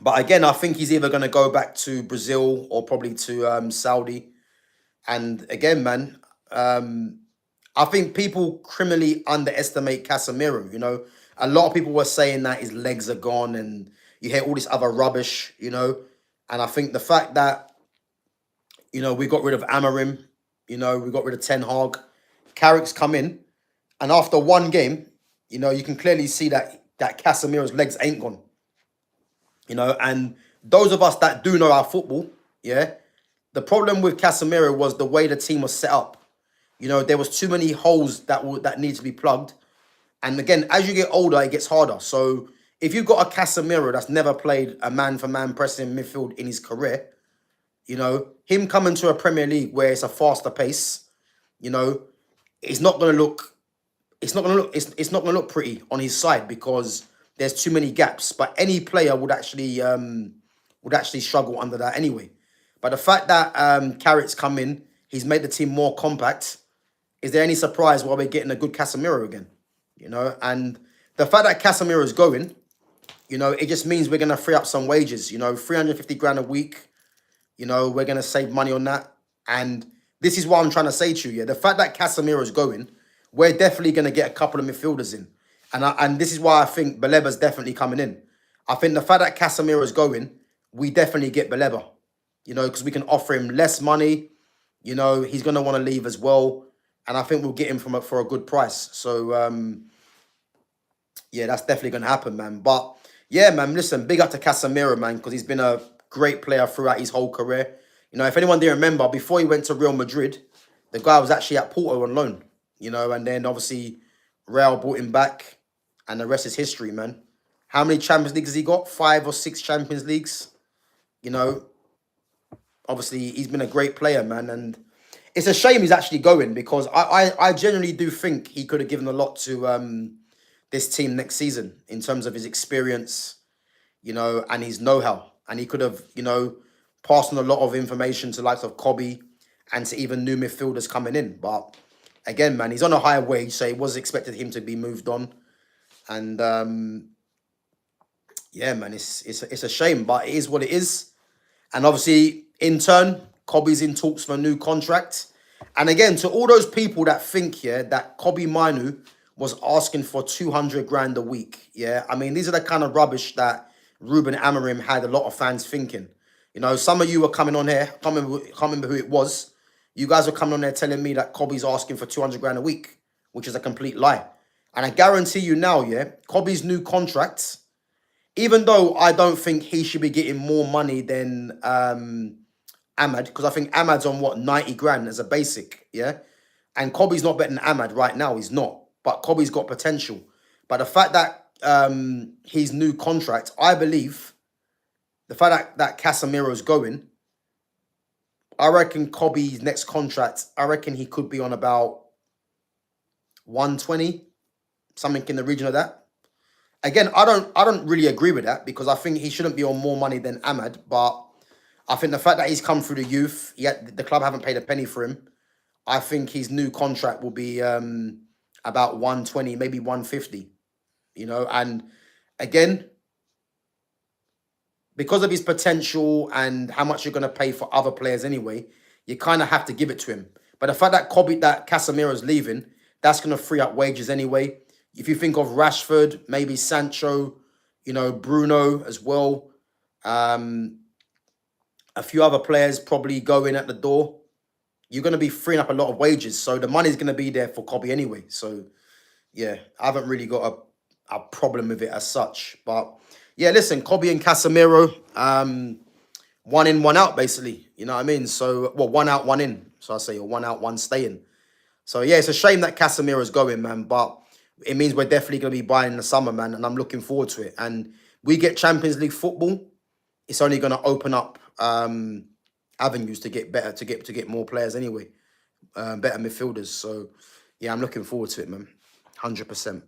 but again, I think he's either going to go back to Brazil or probably to Saudi. And again, man, I think people criminally underestimate Casemiro. You know, a lot of people were saying that his legs are gone, and you hear all this other rubbish, you know. And I think the fact that, you know, we got rid of Amarim, you know, we got rid of Ten Hag, Carrick's come in, and after one game, you know, you can clearly see that Casemiro's legs ain't gone. You know, and those of us that do know our football, yeah, the problem with Casemiro was the way the team was set up. You know, there was too many holes that need to be plugged. And again, as you get older, it gets harder. So if you've got a Casemiro that's never played a man-for-man pressing midfield in his career, you know, him coming to a Premier League where it's a faster pace, you know, it's not going to look pretty on his side, because there's too many gaps. But any player would actually struggle under that anyway. But the fact that Carrick's come in, he's made the team more compact. Is there any surprise why we're getting a good Casemiro again? You know, and the fact that Casemiro is going, you know, it just means we're going to free up some wages. You know, 350 grand a week. You know, we're going to save money on that. And this is what I'm trying to say to you. Yeah, the fact that Casemiro is going, we're definitely going to get a couple of midfielders in. And this is why I think Baleba's definitely coming in. I think the fact that Casemiro is going, we definitely get Baleba. You know, because we can offer him less money. You know, he's going to want to leave as well. And I think we'll get him for a good price. So, yeah, that's definitely going to happen, man. But, yeah, man, listen, big up to Casemiro, man, because he's been a great player throughout his whole career. You know, if anyone didn't remember, before he went to Real Madrid, the guy was actually at Porto on loan. You know, and then obviously Real brought him back, and the rest is history, man. How many Champions Leagues has he got? 5 or 6 Champions Leagues. You know, obviously he's been a great player, man, and it's a shame he's actually going, because I genuinely do think he could have given a lot to this team next season in terms of his experience, you know, and his know-how. And he could have, you know, passed on a lot of information to the likes of Kobbie and to even new midfielders coming in. But again, man, he's on a higher wage, so it was expected him to be moved on. And yeah, man, it's a shame, but it is what it is. And obviously, in turn, Kobbie's in talks for a new contract. And again, to all those people that think, yeah, that Kobbie Mainoo was asking for 200 grand a week, yeah, I mean, these are the kind of rubbish that Ruben Amorim had a lot of fans thinking. You know, some of you were coming on here, can't remember who it was, You guys are coming on there telling me that Kobbie's asking for 200 grand a week, which is a complete lie. And I guarantee you now, yeah, Kobbie's new contract, even though I don't think he should be getting more money than Ahmad, because I think Ahmad's on what, 90 grand as a basic, yeah? And Kobbie's not better than Ahmad right now, he's not. But Kobbie's got potential. But the fact that his new contract, I believe, the fact that Casemiro's going, I reckon Kobbie's next contract, I reckon he could be on about 120, something in the region of that. Again, I don't really agree with that because I think he shouldn't be on more money than Ahmad. But I think the fact that he's come through the youth, yet the club haven't paid a penny for him, I think his new contract will be about 120, maybe 150, you know. And again, because of his potential and how much you're going to pay for other players anyway, you kind of have to give it to him. But the fact that Casemiro's leaving, that's going to free up wages anyway. If you think of Rashford, maybe Sancho, you know, Bruno as well, a few other players probably going at the door, you're going to be freeing up a lot of wages. So the money's going to be there for Kobbie anyway. So, yeah, I haven't really got a problem with it as such. But, yeah, listen, Kobbie and Casemiro, one in, one out, basically. You know what I mean? So, well, one out, one in. So I say, or one out, one staying. So, yeah, it's a shame that Casemiro's going, man. But it means we're definitely going to be buying in the summer, man. And I'm looking forward to it. And we get Champions League football, it's only going to open up avenues to get better, to get more players anyway, better midfielders. So yeah, I'm looking forward to it, man, 100%.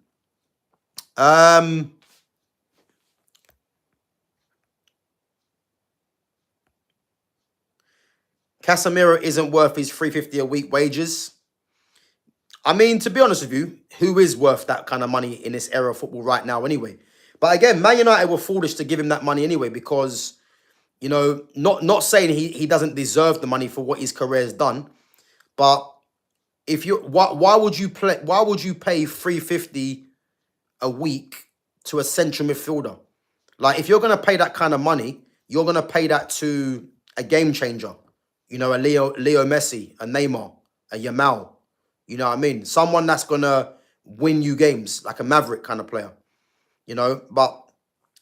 Casemiro isn't worth his 350 a week wages. I mean, to be honest with you, who is worth that kind of money in this era of football right now anyway? But again, Man United were foolish to give him that money anyway because, you know, not saying he doesn't deserve the money for what his career has done, but if you why would you pay 350 a week to a central midfielder? Like, if you're gonna pay that kind of money, you're gonna pay that to a game changer, you know, a Leo Messi, a Neymar, a Yamal, you know what I mean? Someone that's gonna win you games, like a Maverick kind of player, you know. But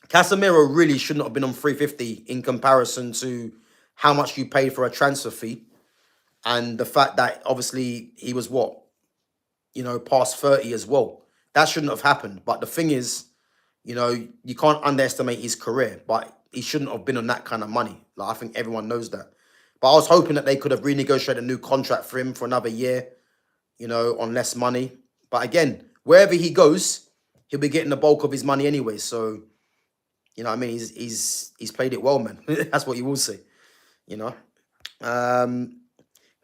Casemiro really shouldn't have been on 350 in comparison to how much you paid for a transfer fee. And the fact that obviously he was what, you know, past 30 as well. That shouldn't have happened. But the thing is, you know, you can't underestimate his career. But he shouldn't have been on that kind of money. Like, I think everyone knows that. But I was hoping that they could have renegotiated a new contract for him for another year, you know, on less money. But again, wherever he goes, he'll be getting the bulk of his money anyway. So, you know what I mean? He's played it well, man. That's what you will say, you know.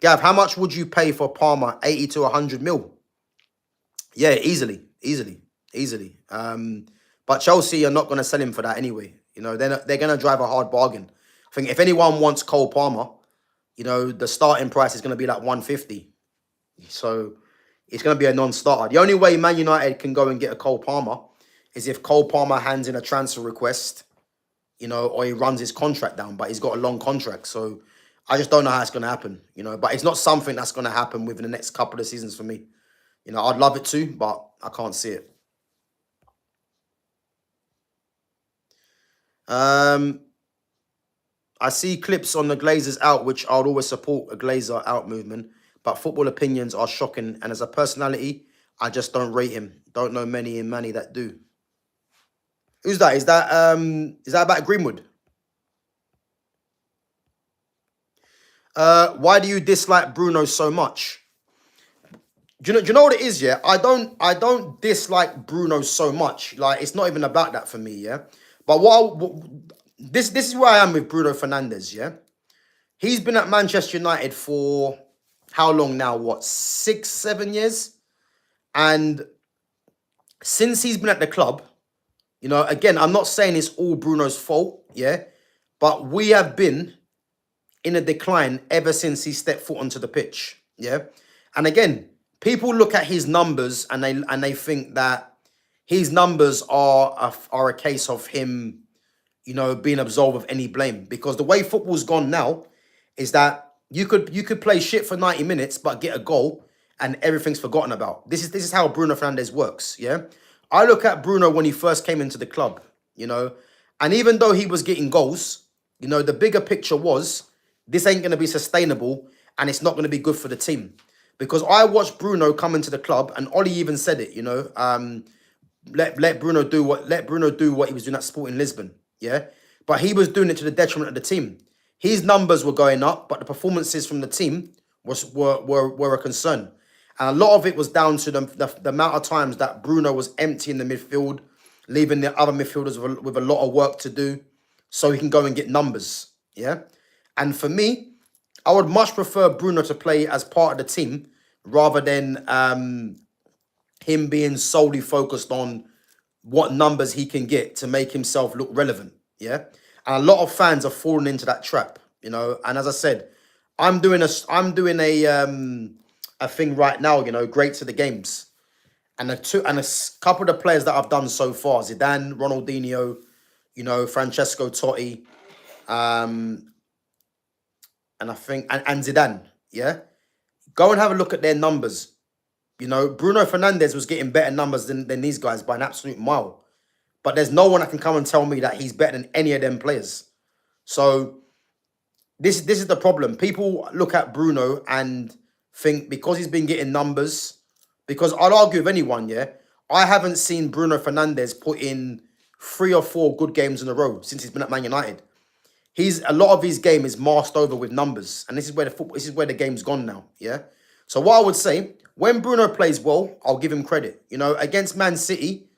Gav, how much would you pay for Palmer? 80 to 100 mil? Yeah, easily. But Chelsea are not going to sell him for that anyway. You know, they're going to drive a hard bargain. I think if anyone wants Cole Palmer, you know, the starting price is going to be like 150. So it's going to be a non-starter. The only way Man United can go and get a Cole Palmer is if Cole Palmer hands in a transfer request, you know, or he runs his contract down, but he's got a long contract. So I just don't know how it's going to happen, you know. But it's not something that's going to happen within the next couple of seasons for me. You know, I'd love it to, but I can't see it. I see clips on the Glazers out, which I would always support a Glazer out movement. But football opinions are shocking. And as a personality, I just don't rate him. Don't know many that do. Who's that? Is that about Greenwood? Why do you dislike Bruno so much? Do you know what it is? Yeah, I don't dislike Bruno so much. Like, it's not even about that for me. Yeah, but this is where I am with Bruno Fernandes. Yeah, he's been at Manchester United for how long now? What, 6, 7 years? And since he's been at the club, you know, again, I'm not saying it's all Bruno's fault. Yeah, but we have been in a decline ever since he stepped foot onto the pitch. Yeah, and again, people look at his numbers and they think that his numbers are a case of him, you know, being absolved of any blame. Because the way football's gone now is that You could play shit for 90 minutes, but get a goal and everything's forgotten about. This is how Bruno Fernandes works. Yeah, I look at Bruno when he first came into the club. You know, and even though he was getting goals, the bigger picture was this ain't gonna be sustainable and it's not gonna be good for the team. Because I watched Bruno come into the club, and Ollie even said it. Let Bruno do what he was doing at Sporting Lisbon. Yeah, but he was doing it to the detriment of the team. His numbers were going up, but the performances from the team were a concern. And a lot of it was down to the amount of times that Bruno was emptying the midfield, leaving the other midfielders with a lot of work to do so he can go and get numbers. Yeah. And for me, I would much prefer Bruno to play as part of the team rather than him being solely focused on what numbers he can get to make himself look relevant. Yeah. And a lot of fans are falling into that trap, And as I said, I'm doing a thing right now, great to the games. And a couple of the players that I've done so far, Zidane, Ronaldinho, Francesco Totti, and I think and Zidane, yeah. Go and have a look at their numbers. Bruno Fernandes was getting better numbers than these guys by an absolute mile. But there's no one that can come and tell me that he's better than any of them players. So this is the problem. People look at Bruno and think because he's been getting numbers, because I'll argue with anyone, yeah, I haven't seen Bruno Fernandes put in 3 or 4 good games in a row since he's been at Man United. A lot of his game is masked over with numbers, and this is where the game's gone now, yeah. So what I would say, when Bruno plays well, I'll give him credit. Against Man City,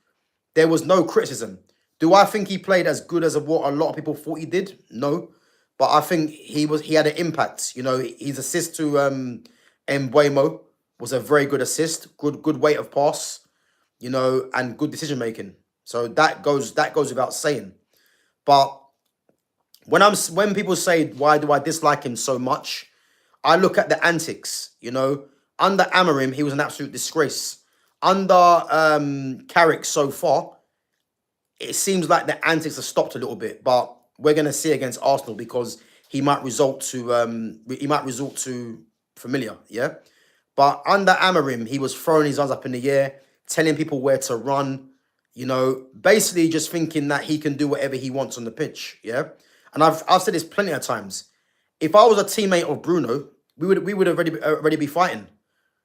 there was no criticism. Do I think he played as good as what a lot of people thought he did? No. But I think he had an impact. His assist to Mbuemo was a very good assist, good weight of pass, and good decision making. So that goes without saying. But when people say why do I dislike him so much, I look at the antics. Under Amorim, he was an absolute disgrace. Under Carrick so far, it seems like the antics have stopped a little bit, but we're gonna see against Arsenal because he might resort to familiar, yeah. But under Amorim, he was throwing his arms up in the air, telling people where to run, basically just thinking that he can do whatever he wants on the pitch, yeah. And I've said this plenty of times. If I was a teammate of Bruno, we would already be fighting,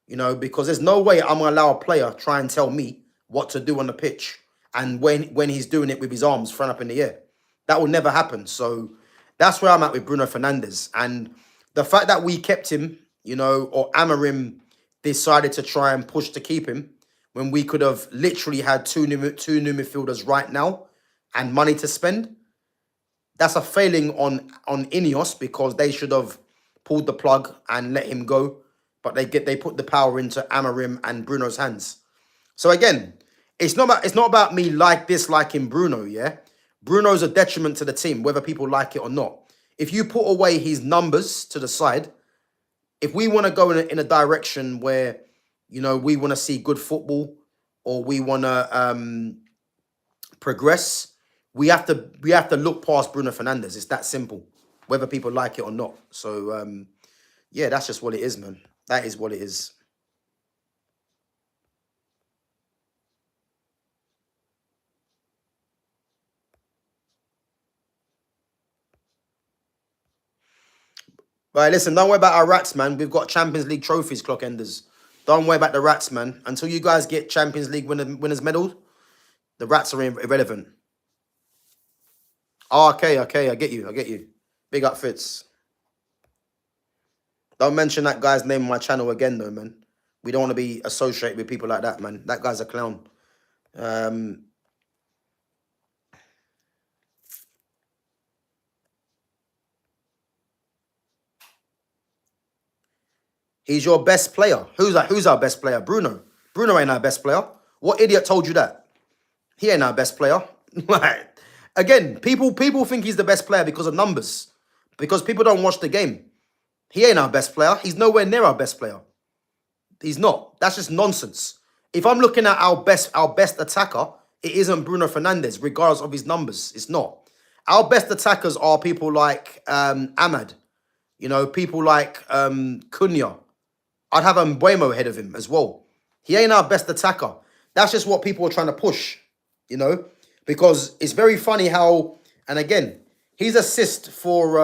because there's no way I'm gonna allow a player try and tell me what to do on the pitch, and when he's doing it with his arms thrown up in the air, that will never happen. So that's where I'm at with Bruno Fernandes, and the fact that we kept him, or Amorim decided to try and push to keep him when we could have literally had two new midfielders right now and money to spend. That's a failing on Ineos because they should have pulled the plug and let him go, but they put the power into Amorim and Bruno's hands. So again, it's not about me disliking Bruno, yeah? Bruno's a detriment to the team, whether people like it or not. If you put away his numbers to the side, if we want to go in a direction where, we want to see good football or we want to progress, we have to look past Bruno Fernandes. It's that simple, whether people like it or not. So, yeah, that's just what it is, man. That is what it is. Right, listen, don't worry about our rats, man. We've got Champions League trophies, clock enders. Don't worry about the rats, man. Until you guys get Champions League winners medal, the rats are irrelevant. Oh, okay, I get you. Big up, Fitz. Don't mention that guy's name on my channel again, though, man. We don't want to be associated with people like that, man. That guy's a clown. He's your best player. Who's our best player? Bruno. Bruno ain't our best player. What idiot told you that? He ain't our best player. Again, people think he's the best player because of numbers. Because people don't watch the game. He ain't our best player. He's nowhere near our best player. He's not. That's just nonsense. If I'm looking at our best attacker, it isn't Bruno Fernandes, regardless of his numbers. It's not. Our best attackers are people like Ahmad, You know, people like Cunha. I'd have Mbuemo ahead of him as well. He ain't our best attacker. That's just what people are trying to push, you know, because it's very funny how, and again, his assist for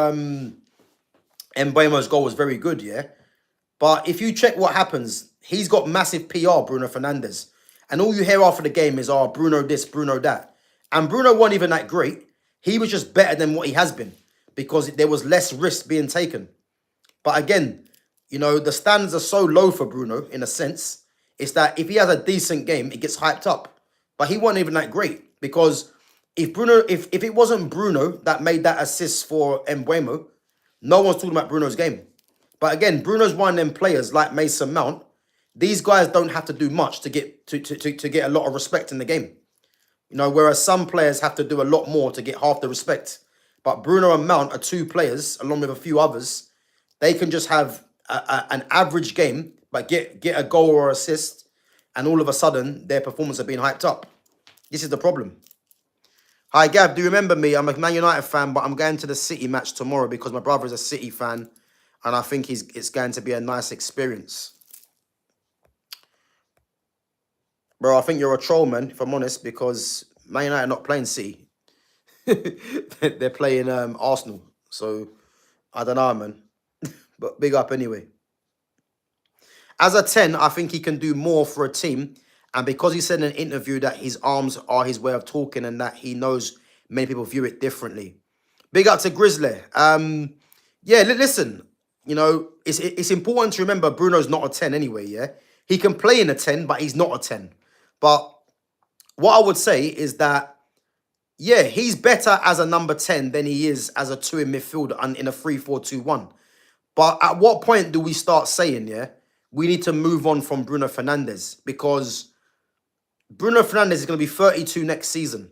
Mbuemo's goal was very good, yeah. But if you check what happens, he's got massive PR, Bruno Fernandes. And all you hear after the game is, oh, Bruno this, Bruno that. And Bruno wasn't even that great. He was just better than what he has been because there was less risk being taken. But again, you know, the standards are so low for Bruno in a sense. It's that if he has a decent game, it gets hyped up. But he wasn't even that great because if it wasn't Bruno that made that assist for Mbuemo, no one's talking about Bruno's game. But again, Bruno's one of them players like Mason Mount. These guys don't have to do much to get to get a lot of respect in the game. You know, whereas some players have to do a lot more to get half the respect. But Bruno and Mount are two players, along with a few others. They can just have an average game, but get a goal or assist, and all of a sudden, their performance are being hyped up. This is the problem. Hi, Gav, do you remember me? I'm a Man United fan, but I'm going to the City match tomorrow because my brother is a City fan, and I think it's going to be a nice experience. Bro, I think you're a troll, man, if I'm honest, because Man United are not playing City. They're playing Arsenal. So, I don't know, man. But big up anyway. As a 10, I think he can do more for a team. And because he said in an interview that his arms are his way of talking and that he knows many people view it differently. Big up to Grizzly. Yeah, listen. You know, it's important to remember Bruno's not a 10 anyway, yeah? He can play in a 10, but he's not a 10. But what I would say is that, yeah, he's better as a number 10 than he is as a 2 in midfield and in a 3-4-2-1. But at what point do we start saying, yeah, we need to move on from Bruno Fernandes? Because Bruno Fernandes is going to be 32 next season.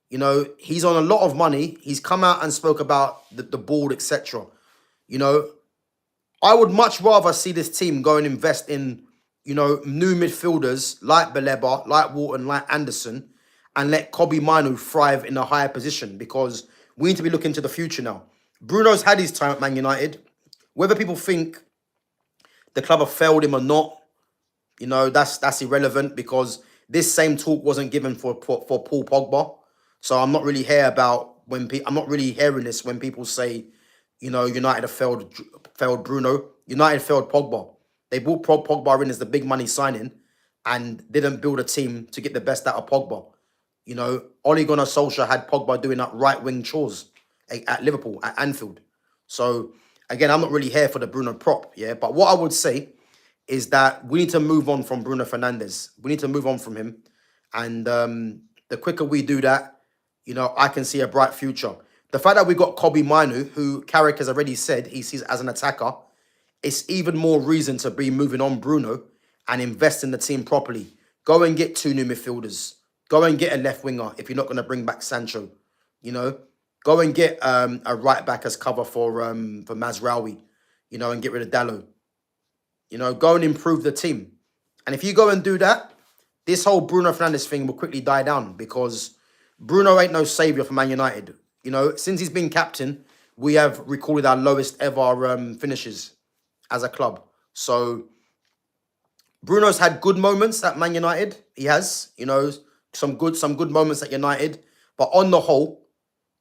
You know, he's on a lot of money. He's come out and spoke about the board, etc. You know, I would much rather see this team go and invest in, you know, new midfielders like Baleba, like Wharton, like Anderson, and let Kobbie Manu thrive in a higher position because we need to be looking to the future now. Bruno's had his time at Man United. Whether people think the club have failed him or not, you know, that's irrelevant because this same talk wasn't given for Paul Pogba. So I'm not really I'm not really hearing this when people say, you know, United have failed Bruno. United failed Pogba. They brought Pogba in as the big money signing and didn't build a team to get the best out of Pogba. You know, Ole Gunnar Solskjaer had Pogba doing that right-wing chores at Liverpool, at Anfield. So, again, I'm not really here for the Bruno prop, yeah? But what I would say is that we need to move on from Bruno Fernandes. We need to move on from him. And the quicker we do that, you know, I can see a bright future. The fact that we got Kobbie Manu, who Carrick has already said he sees as an attacker, it's even more reason to be moving on Bruno and invest in the team properly. Go and get 2 new midfielders. Go and get a left winger if you're not going to bring back Sancho. You know, go and get a right back as cover for Mazraoui, you know, and get rid of Dallo. You know, go and improve the team. And if you go and do that, this whole Bruno Fernandes thing will quickly die down because Bruno ain't no saviour for Man United. You know, since he's been captain, we have recorded our lowest ever finishes as a club. So Bruno's had good moments at Man United. He has, you know, some good moments at United. But on the whole,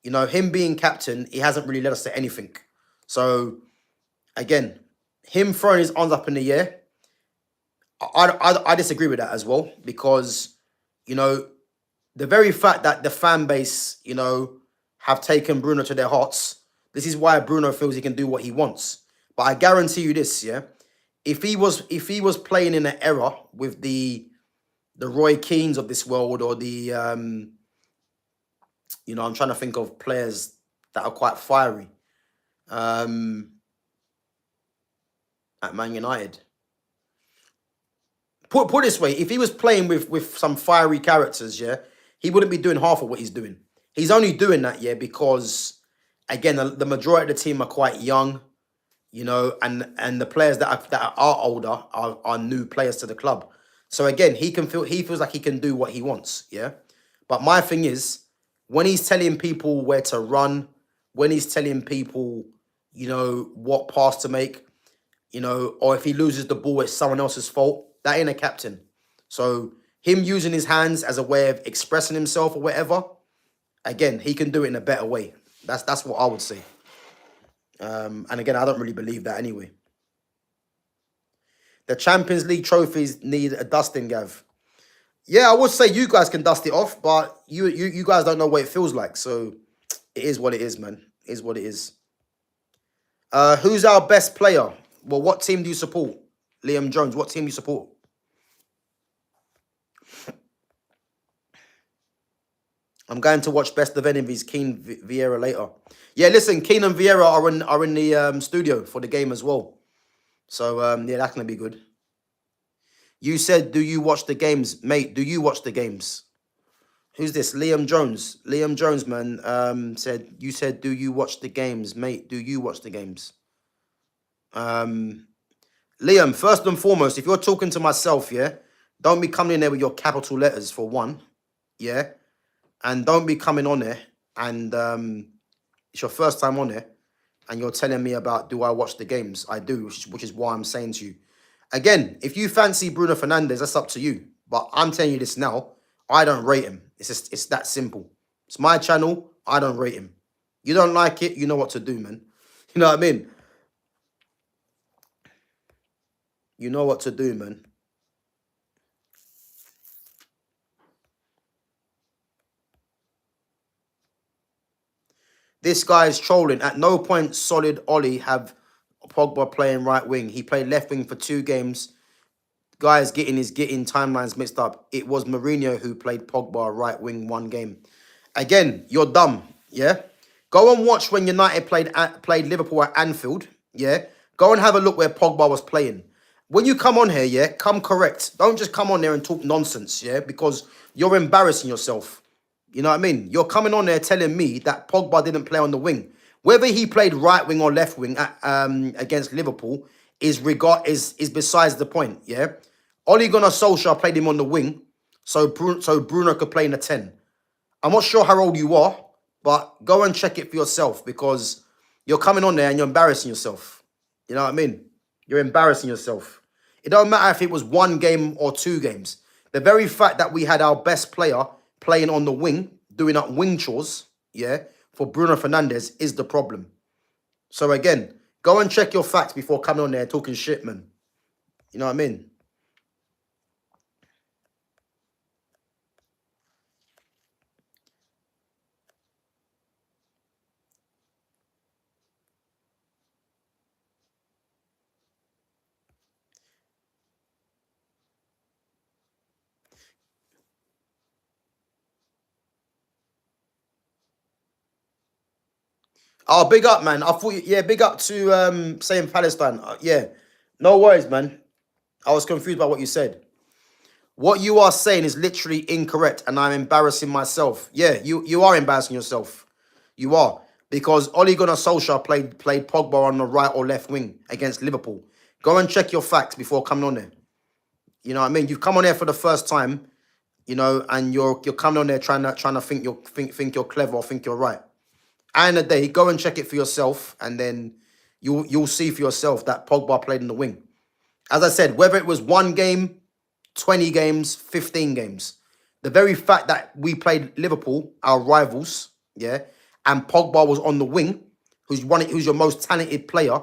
you know, him being captain, he hasn't really led us to anything. So, again, him throwing his arms up in the air, I disagree with that as well. Because, you know, the very fact that the fan base, you know, have taken Bruno to their hearts, this is why Bruno feels he can do what he wants. But I guarantee you this, yeah, if he was playing in an era with the Roy Keanes of this world or the you know, I'm trying to think of players that are quite fiery at Man United. Put this way, if he was playing with some fiery characters, yeah, he wouldn't be doing half of what he's doing. He's only doing that, yeah, because again, the majority of the team are quite young, you know, and the players that are older are new players to the club. So again, he feels like he can do what he wants, yeah. But my thing is, when he's telling people where to run, when he's telling people, you know, what pass to make, you know, or if he loses the ball, it's someone else's fault. That ain't a captain. So him using his hands as a way of expressing himself or whatever, again, he can do it in a better way. That's what I would say. And again, I don't really believe that anyway. The Champions League trophies need a dusting, Gav. Yeah, I would say you guys can dust it off, but you guys don't know what it feels like. So it is what it is, man. It is what it is. Who's our best player? Well, what team do you support? Liam Jones, what team do you support? I'm going to watch Best of Enemies, Keane Vieira later. Yeah, listen, Keane and Vieira are in the studio for the game as well. So yeah, that's gonna be good. You said, do you watch the games, mate? Do you watch the games? Who's this? Liam Jones. Liam Jones, man. You said, do you watch the games, mate? Do you watch the games? Liam, first and foremost, if you're talking to myself, yeah, don't be coming in there with your capital letters for one, yeah, and don't be coming on there and it's your first time on there, and you're telling me about do I watch the games? I do, which is why I'm saying to you. Again, if you fancy Bruno Fernandes, that's up to you. But I'm telling you this now, I don't rate him. It's that simple. It's my channel. I don't rate him. You don't like it, you know what to do, man. You know what I mean? You know what to do, man. This guy is trolling. At no point solid Ollie have Pogba playing right wing. He played left wing for 2 games. Guys getting timelines mixed up. It was Mourinho who played Pogba right wing 1 game. Again, you're dumb, yeah? Go and watch when United played Liverpool at Anfield, yeah? Go and have a look where Pogba was playing. When you come on here, yeah, come correct. Don't just come on there and talk nonsense, yeah? Because you're embarrassing yourself. You know what I mean? You're coming on there telling me that Pogba didn't play on the wing. Whether he played right wing or left wing against Liverpool is besides the point, yeah? Ole Gunnar Solskjaer played him on the wing, so Bruno could play in a 10. I'm not sure how old you are, but go and check it for yourself because you're coming on there and you're embarrassing yourself. You know what I mean? You're embarrassing yourself. It don't matter if it was 1 game or 2 games. The very fact that we had our best player playing on the wing, doing up wing chores, yeah, for Bruno Fernandes is the problem. So again, go and check your facts before coming on there talking shit, man. You know what I mean? Oh, big up, man. I thought, yeah, big up to saying Palestine. Yeah, no worries, man. I was confused by what you said. What you are saying is literally incorrect, and I'm embarrassing myself. Yeah, you are embarrassing yourself. You are. Because Ole Gunnar Solskjaer played Pogba on the right or left wing against Liverpool. Go and check your facts before coming on there. You know what I mean? You've come on there for the first time, you know, and you're coming on there trying to think you're clever or think you're right. And the day, go and check it for yourself, and then you'll see for yourself that Pogba played in the wing. As I said, whether it was 1 game, 20 games, 15 games, the very fact that we played Liverpool, our rivals, yeah, and Pogba was on the wing, who's your most talented player,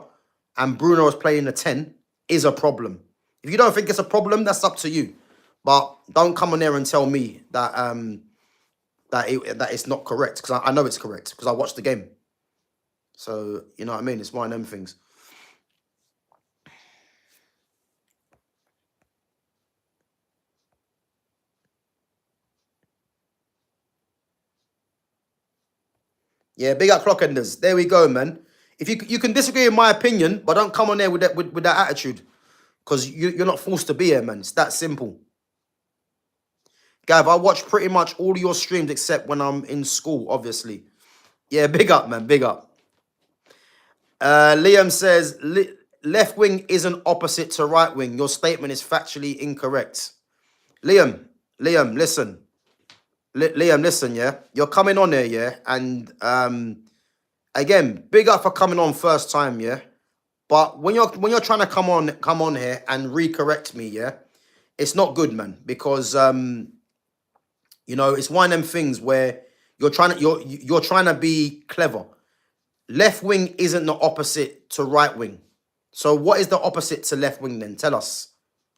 and Bruno was playing the 10, is a problem. If you don't think it's a problem, that's up to you. But don't come on there and tell me that that it's not correct, because I know it's correct because I watched the game. So you know what I mean. It's one of them things. Yeah, big up clockenders. There we go, man. If you can disagree with my opinion, but don't come on there with that attitude, because you're not forced to be here, man. It's that simple. Gav, I watch pretty much all your streams except when I'm in school, obviously. Yeah, big up, man. Big up. Liam says, left wing isn't opposite to right wing. Your statement is factually incorrect. Liam, listen. Liam, listen, yeah? You're coming on there, yeah? And Again, big up for coming on first time, yeah. But when you're trying to come on here and recorrect me, yeah, it's not good, man. Because it's one of them things where you're trying to be clever. Left wing isn't the opposite to right wing. So what is the opposite to left wing then? Tell us.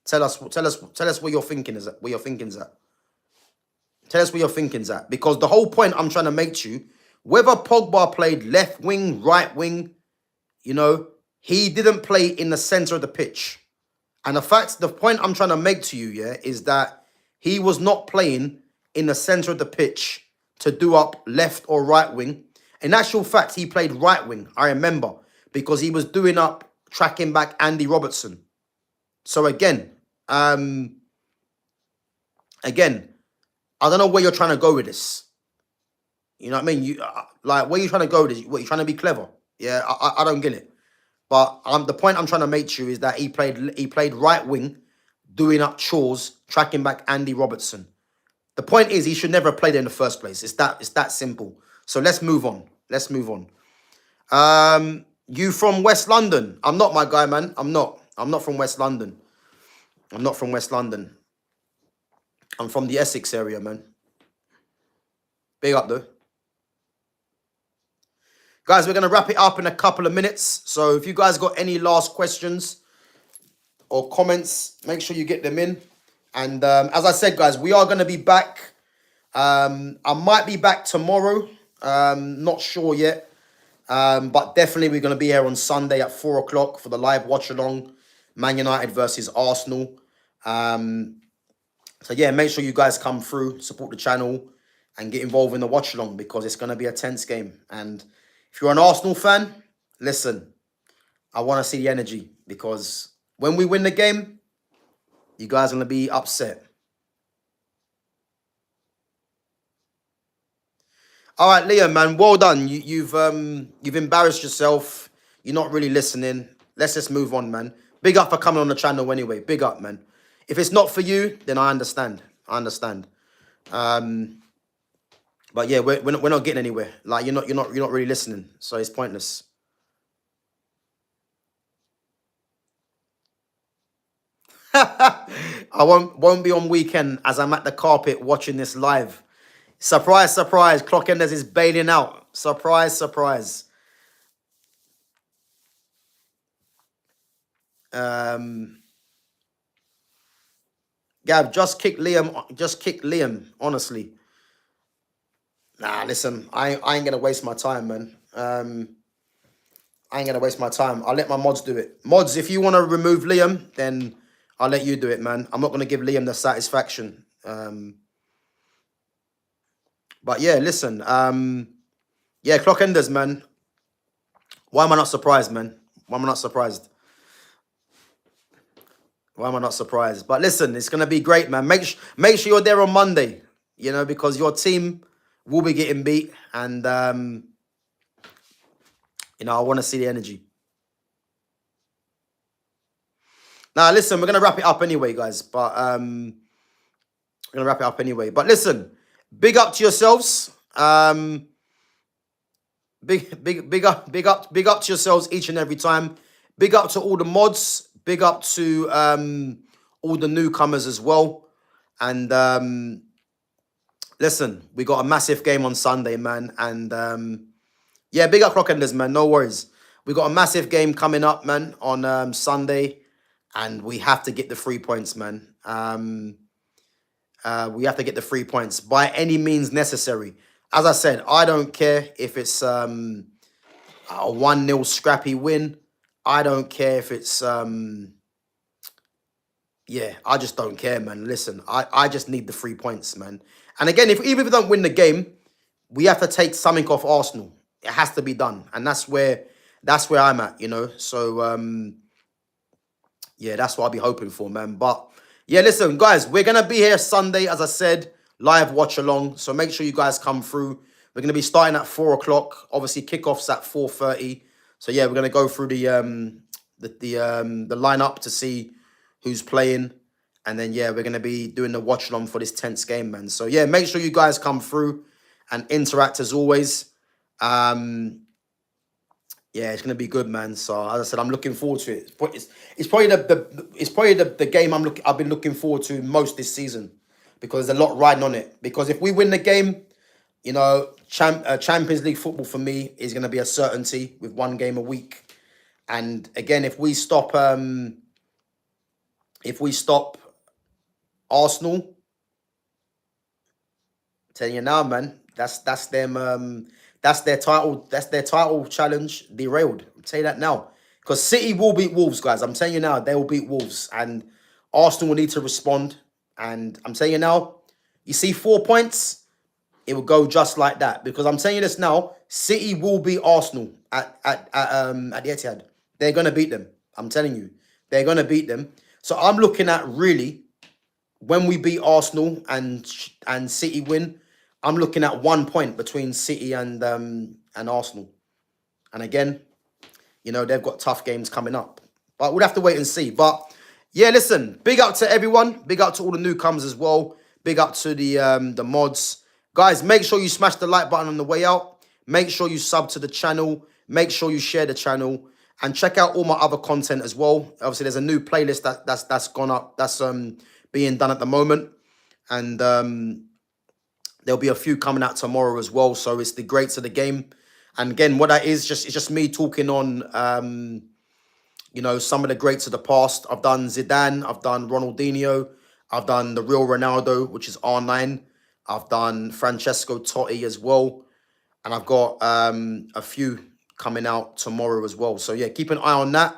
Tell us where your thinking is at. Where your thinking's at. Tell us where your thinking's at. Because the whole point I'm trying to make to you, whether Pogba played left wing, right wing, he didn't play in the center of the pitch. And the point I'm trying to make to you, yeah, is that he was not playing in the center of the pitch to do up left or right wing. In actual fact, he played right wing, I remember, because he was doing up, tracking back Andy Robertson. So again, I don't know where you're trying to go with this. You know what I mean? Where you trying to go with this? What, you trying to be clever? Yeah, I don't get it. But the point I'm trying to make to you is that he played right wing, doing up chores, tracking back Andy Robertson. The point is he should never have played in the first place. It's that simple. So let's move on. You from West London? I'm not, my guy, man. I'm not from West London. I'm from the Essex area, man. Big up, though. Guys, we're going to wrap it up in a couple of minutes. So if you guys got any last questions or comments, make sure you get them in. And as I said, guys, we are going to be back. I might be back tomorrow. Not sure yet. But definitely we're going to be here on Sunday at 4 o'clock for the live watch-along. Man United versus Arsenal. So yeah, make sure you guys come through, support the channel, and get involved in the watch-along because it's going to be a tense game. And if you're an Arsenal fan, listen, I want to see the energy because when we win the game, you guys are going to be upset. All right, Liam, man, well done. You've embarrassed yourself. You're not really listening. Let's just move on, man. Big up for coming on the channel anyway. Big up, man. If it's not for you, then I understand. But yeah, we're not getting anywhere. Like you're not really listening. So it's pointless. I won't be on weekend as I'm at the carpet watching this live. Surprise, surprise. Clock Enders is bailing out. Surprise, surprise. Gav, just kick Liam, honestly. Nah, listen, I ain't gonna waste my time, man. I ain't gonna waste my time. I'll let my mods do it. Mods, if you want to remove Liam, then I'll let you do it, man. I'm not gonna give Liam the satisfaction. But yeah, listen. Yeah, Clock Enders, man. Why am I not surprised, man? Why am I not surprised? But listen, it's gonna be great, man. Make sure you're there on Monday. Because your team will be getting beat, and I want to see the energy. Now, listen, we're gonna wrap it up anyway, guys. But But listen, big up to yourselves. Big up to yourselves each and every time. Big up to all the mods. Big up to all the newcomers as well. And listen, we got a massive game on Sunday, man. And yeah, big up Clock Enders, man. No worries. We got a massive game coming up, man, on Sunday. And we have to get the 3 points, man. We have to get the 3 points by any means necessary. As I said, I don't care if it's a 1-0 scrappy win. I don't care if it's yeah, I just don't care, man. Listen, I just need the 3 points, man. And again, even if we don't win the game, we have to take something off Arsenal. It has to be done, and that's where I'm at, So yeah, that's what I'll be hoping for, man. But yeah, listen, guys, we're gonna be here Sunday, as I said, live watch along. So make sure you guys come through. We're gonna be starting at 4 o'clock. Obviously, kickoffs at 4:30. So yeah, we're gonna go through the lineup to see who's playing, and then yeah, we're gonna be doing the watch along for this tense game, man. So yeah, make sure you guys come through and interact as always. Yeah, it's gonna be good, man. So as I said, I'm looking forward to it. It's probably the game I've been looking forward to most this season because there's a lot riding on it. Because if we win the game, you know, Champions League football for me is gonna be a certainty with one game a week. And again, if we stop Arsenal, telling you now, man, that's them. That's their title challenge derailed. I'll tell you that now, because City will beat Wolves, guys. I'm telling you now, they will beat Wolves, and Arsenal will need to respond. And I'm telling you now, you see 4 points, it will go just like that. Because I'm telling you this now, City will beat Arsenal at the Etihad. They're gonna beat them. I'm telling you, they're gonna beat them. So I'm looking at really when we beat Arsenal and City win, I'm looking at 1 point between City and Arsenal. And again, you know, they've got tough games coming up. But we'll have to wait and see. But yeah, listen, big up to everyone. Big up to all the newcomers as well. Big up to the mods. Guys, make sure you smash the like button on the way out. Make sure you sub to the channel. Make sure you share the channel. And check out all my other content as well. Obviously, there's a new playlist that's gone up. That's being done at the moment. And there'll be a few coming out tomorrow as well. So it's the greats of the game. And again, what that is, it's just me talking on, you know, some of the greats of the past. I've done Zidane. I've done Ronaldinho. I've done the real Ronaldo, which is R9. I've done Francesco Totti as well. And I've got a few coming out tomorrow as well. So yeah, keep an eye on that.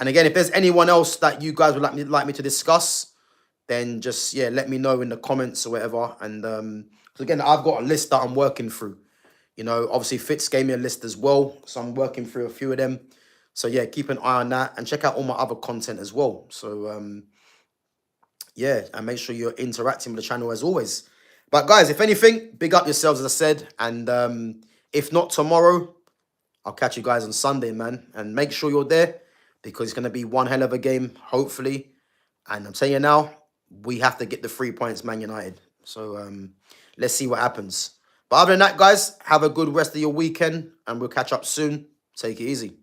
And again, if there's anyone else that you guys would like me to discuss, then just, yeah, let me know in the comments or whatever. And so again, I've got a list that I'm working through. You know, obviously Fitz gave me a list as well. So I'm working through a few of them. So yeah, keep an eye on that and check out all my other content as well. So yeah, and make sure you're interacting with the channel as always. But guys, if anything, big up yourselves, as I said. And if not tomorrow, I'll catch you guys on Sunday, man. And make sure you're there because it's going to be one hell of a game, hopefully. And I'm telling you now, we have to get the 3 points, Man United. So let's see what happens. But other than that, guys, have a good rest of your weekend. And we'll catch up soon. Take it easy.